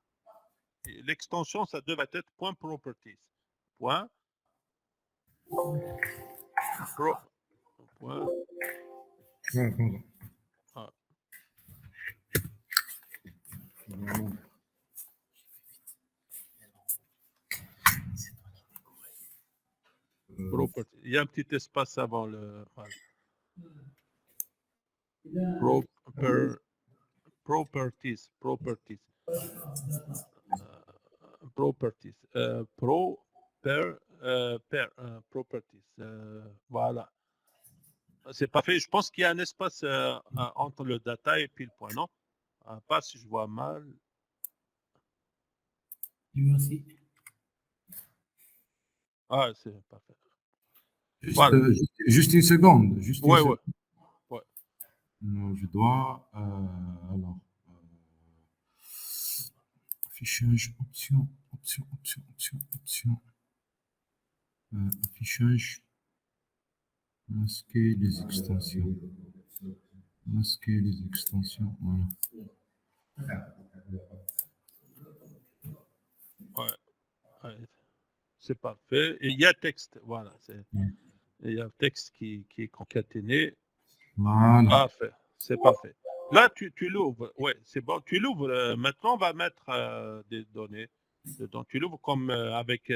L'extension, ça devrait être .properties. Point. Point. Ah, properties. Il y a un petit espace avant le. Voilà. Properties. Properties. Properties. Properties. Voilà. C'est pas fait. Je pense qu'il y a un espace entre le data et puis le point, non? Pas si je vois mal. Lui aussi. Ah, c'est parfait. Juste, Voilà. juste une seconde. Juste une Ouais, seconde. ouais. Je dois. Alors. Affichage, option, option, option, option, option. Affichage. Masquer les extensions. Masquer les extensions. Voilà. Ouais. Ouais. c'est parfait. Et il y a texte, voilà. Il y a texte qui est concaténé. Voilà. Parfait, c'est parfait. Là, tu l'ouvres. Ouais, c'est bon. Tu l'ouvres. Maintenant, on va mettre des données dedans. Tu l'ouvres comme avec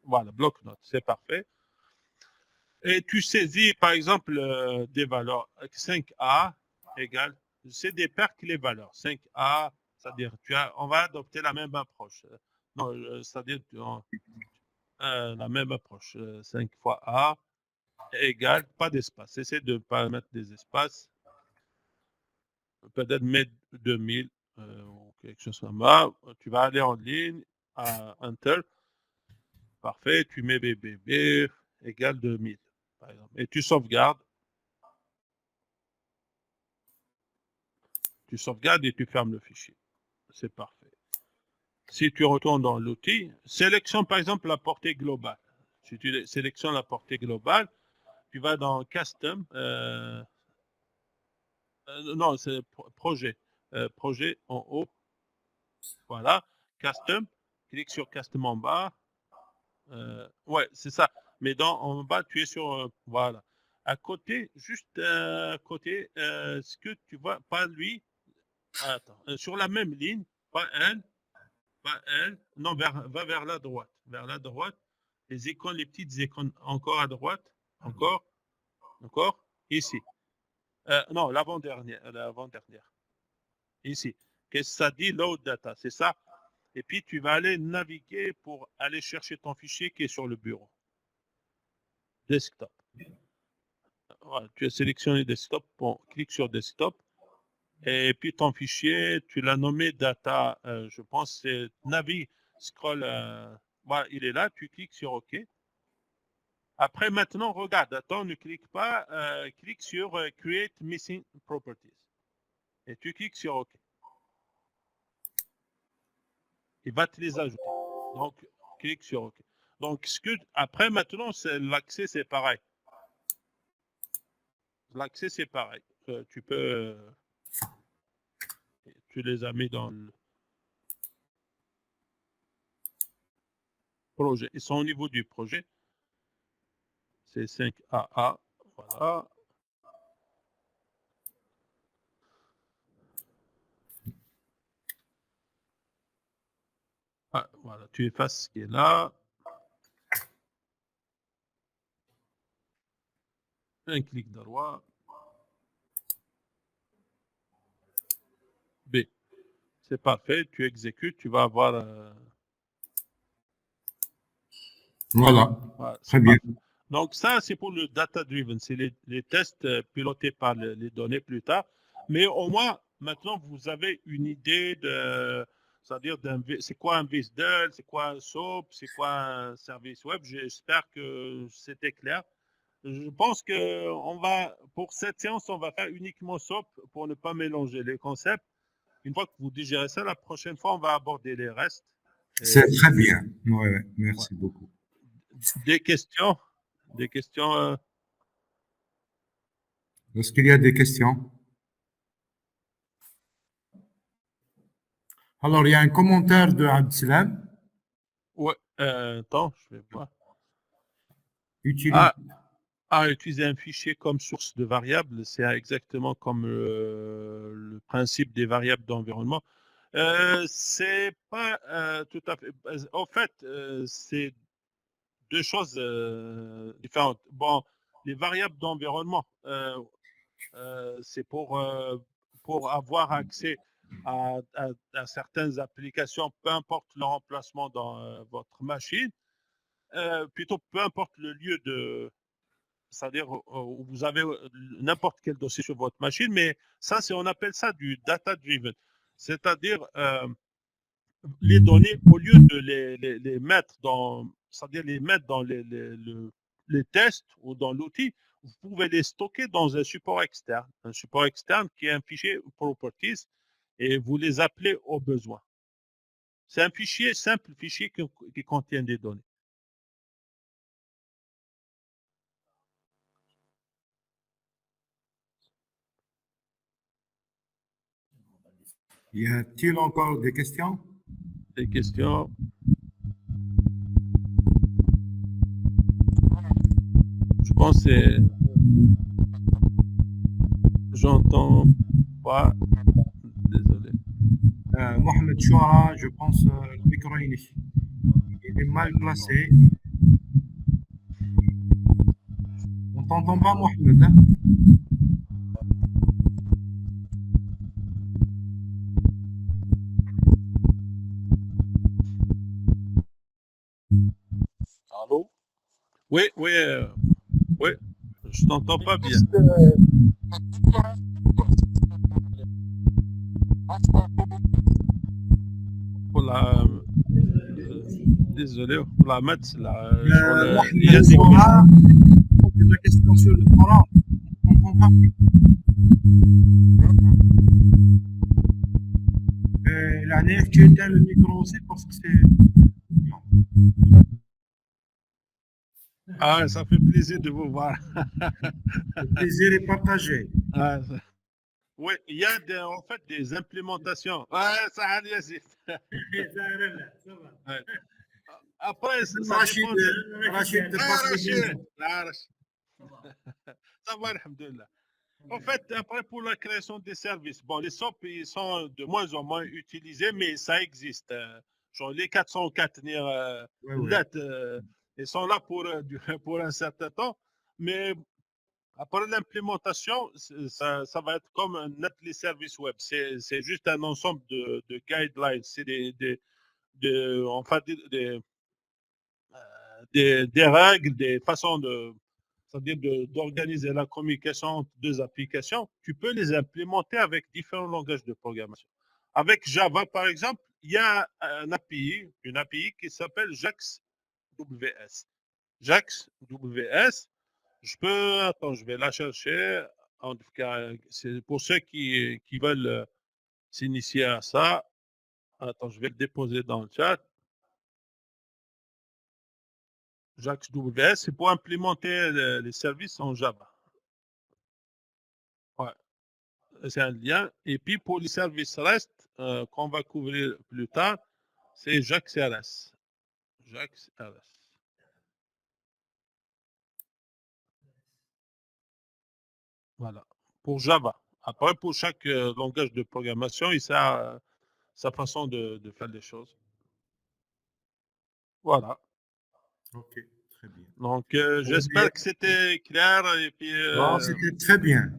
voilà, bloc-notes. C'est parfait. Et tu saisis, par exemple, des valeurs 5A égale. C'est des pertes les valeurs. 5A, c'est-à-dire, on va adopter la même approche. Non, c'est-à-dire, la même approche. 5 fois A égale, pas d'espace. Essaie de ne pas mettre des espaces. Peut-être mettre 2000 ou quelque chose comme ça. Tu vas aller en ligne à Enter. Parfait. Tu mets BBB égale 2000, par exemple. Et tu sauvegardes. Tu sauvegardes et tu fermes le fichier. C'est parfait. Si tu retournes dans l'outil, sélectionne par exemple la portée globale. Si tu sélectionnes la portée globale, tu vas dans Custom. Non, c'est projet. Projet en haut. Voilà. Custom. Clique sur Custom en bas. Ouais, c'est ça. Mais en bas, tu es sur. Voilà. À côté, juste à côté, ce que tu vois, pas lui. Attends. Sur la même ligne, pas elle. Pas elle. Non, va vers la droite. Vers la droite. Les icônes, les petites icônes encore à droite. Encore. Encore. Ici. Non, l'avant-dernière. L'avant-dernière. Ici. Qu'est-ce que ça dit? Load data. C'est ça. Et puis, tu vas aller naviguer pour aller chercher ton fichier qui est sur le bureau. Desktop. Voilà, tu as sélectionné desktop. Bon, clique sur desktop. Et puis, ton fichier, tu l'as nommé data. Je pense c'est navi. Scroll. Voilà, il est là. Tu cliques sur OK. Après, maintenant, regarde. Attends, ne clique pas. Clique sur Create Missing Properties. Et tu cliques sur OK. Il va te les ajouter. Donc, clique sur OK. Donc, après, maintenant, l'accès, c'est pareil. L'accès, c'est pareil. Tu peux. Tu les as mis dans le projet. Ils sont au niveau du projet. C'est 5AA. Voilà. Ah, voilà. Tu effaces ce qui est là. Un clic droit. B. C'est parfait. Tu exécutes. Tu vas avoir. Voilà. Voilà, Très c'est bien. parfait. Donc, ça, c'est pour le data-driven. C'est les tests pilotés par les données plus tard. Mais au moins, maintenant, vous avez une idée de. C'est-à-dire, c'est quoi un VSDL, c'est quoi un SOAP, c'est quoi un service web. J'espère que c'était clair. Je pense que pour cette séance, on va faire uniquement SOAP pour ne pas mélanger les concepts. Une fois que vous digérez ça, la prochaine fois, on va aborder les restes. C'est Et, très bien. Ouais, ouais. merci beaucoup. Des questions? Des questions? Est-ce qu'il y a des questions? Alors, il y a un commentaire de Abdeslam. Ouais. Attends, je vais voir. Utilise. Utiliser un fichier comme source de variable, c'est exactement comme le principe des variables d'environnement. C'est pas tout à fait. En fait, c'est deux choses différentes. Bon, les variables d'environnement, c'est pour avoir accès à certaines applications, peu importe leur emplacement dans votre machine, plutôt peu importe le lieu de. C'est-à-dire où vous avez n'importe quel dossier sur votre machine, mais ça, on appelle ça du data-driven. C'est-à-dire les données, au lieu de les mettre c'est-à-dire les mettre dans les tests ou dans l'outil, vous pouvez les stocker dans un support externe. Un support externe qui est un fichier properties et vous les appelez au besoin. C'est un simple fichier qui contient des données. Y a-t-il encore des questions? Des questions? pense que c'est... J'entends pas. Désolé. Mohamed Chouara, je pense le micro il est mal placé. On t'entend pas, Mohamed. Hein? Allô? Oui, oui, oui. Je t'entends pas bien. Juste, Pour la... désolé, pour la mettre là, sur le... Mohamed il y a des Chouara, c'est la question sur le Coran. On t'entend pas. La nef, tu éteins le micro aussi parce que c'est. Non. Ah, ça fait plaisir de vous voir. Le plaisir est partagé. Ah, oui, il y a en fait des implémentations. Ouais, ça a Yazid. Ouais. Après, ça Rachid, dépend de... Rachid te Ah, passe le Rachid. bonjour. Ah, Rachid. Ça va, alhamdoulilah. En fait, après, pour la création des services, bon, les SOP, ils sont de moins en moins utilisés, mais ça existe. Genre, les 404 Ouais, ouais. date, ils sont là pour, pour un certain temps, mais après l'implémentation, ça va être comme un appli service web. C'est juste un ensemble de guidelines, c'est enfin, des règles, des façons de, c'est-à-dire d'organiser la communication entre deux applications. Tu peux les implémenter avec différents langages de programmation. Avec Java, par exemple, il y a une API qui s'appelle JAX WS. JAX WS, attends, je vais la chercher. En tout cas, c'est pour ceux qui veulent s'initier à ça. Attends, je vais le déposer dans le chat. JAX WS, c'est pour implémenter les services en Java. Ouais, c'est un lien. Et puis pour les services REST, qu'on va couvrir plus tard, c'est JAX RS. JAX RS. Voilà. Pour Java. Après, pour chaque langage de programmation, il a sa façon de faire les choses. Voilà. Ok, très bien. Donc, j'espère que c'était clair. Et puis, Non, c'était très bien.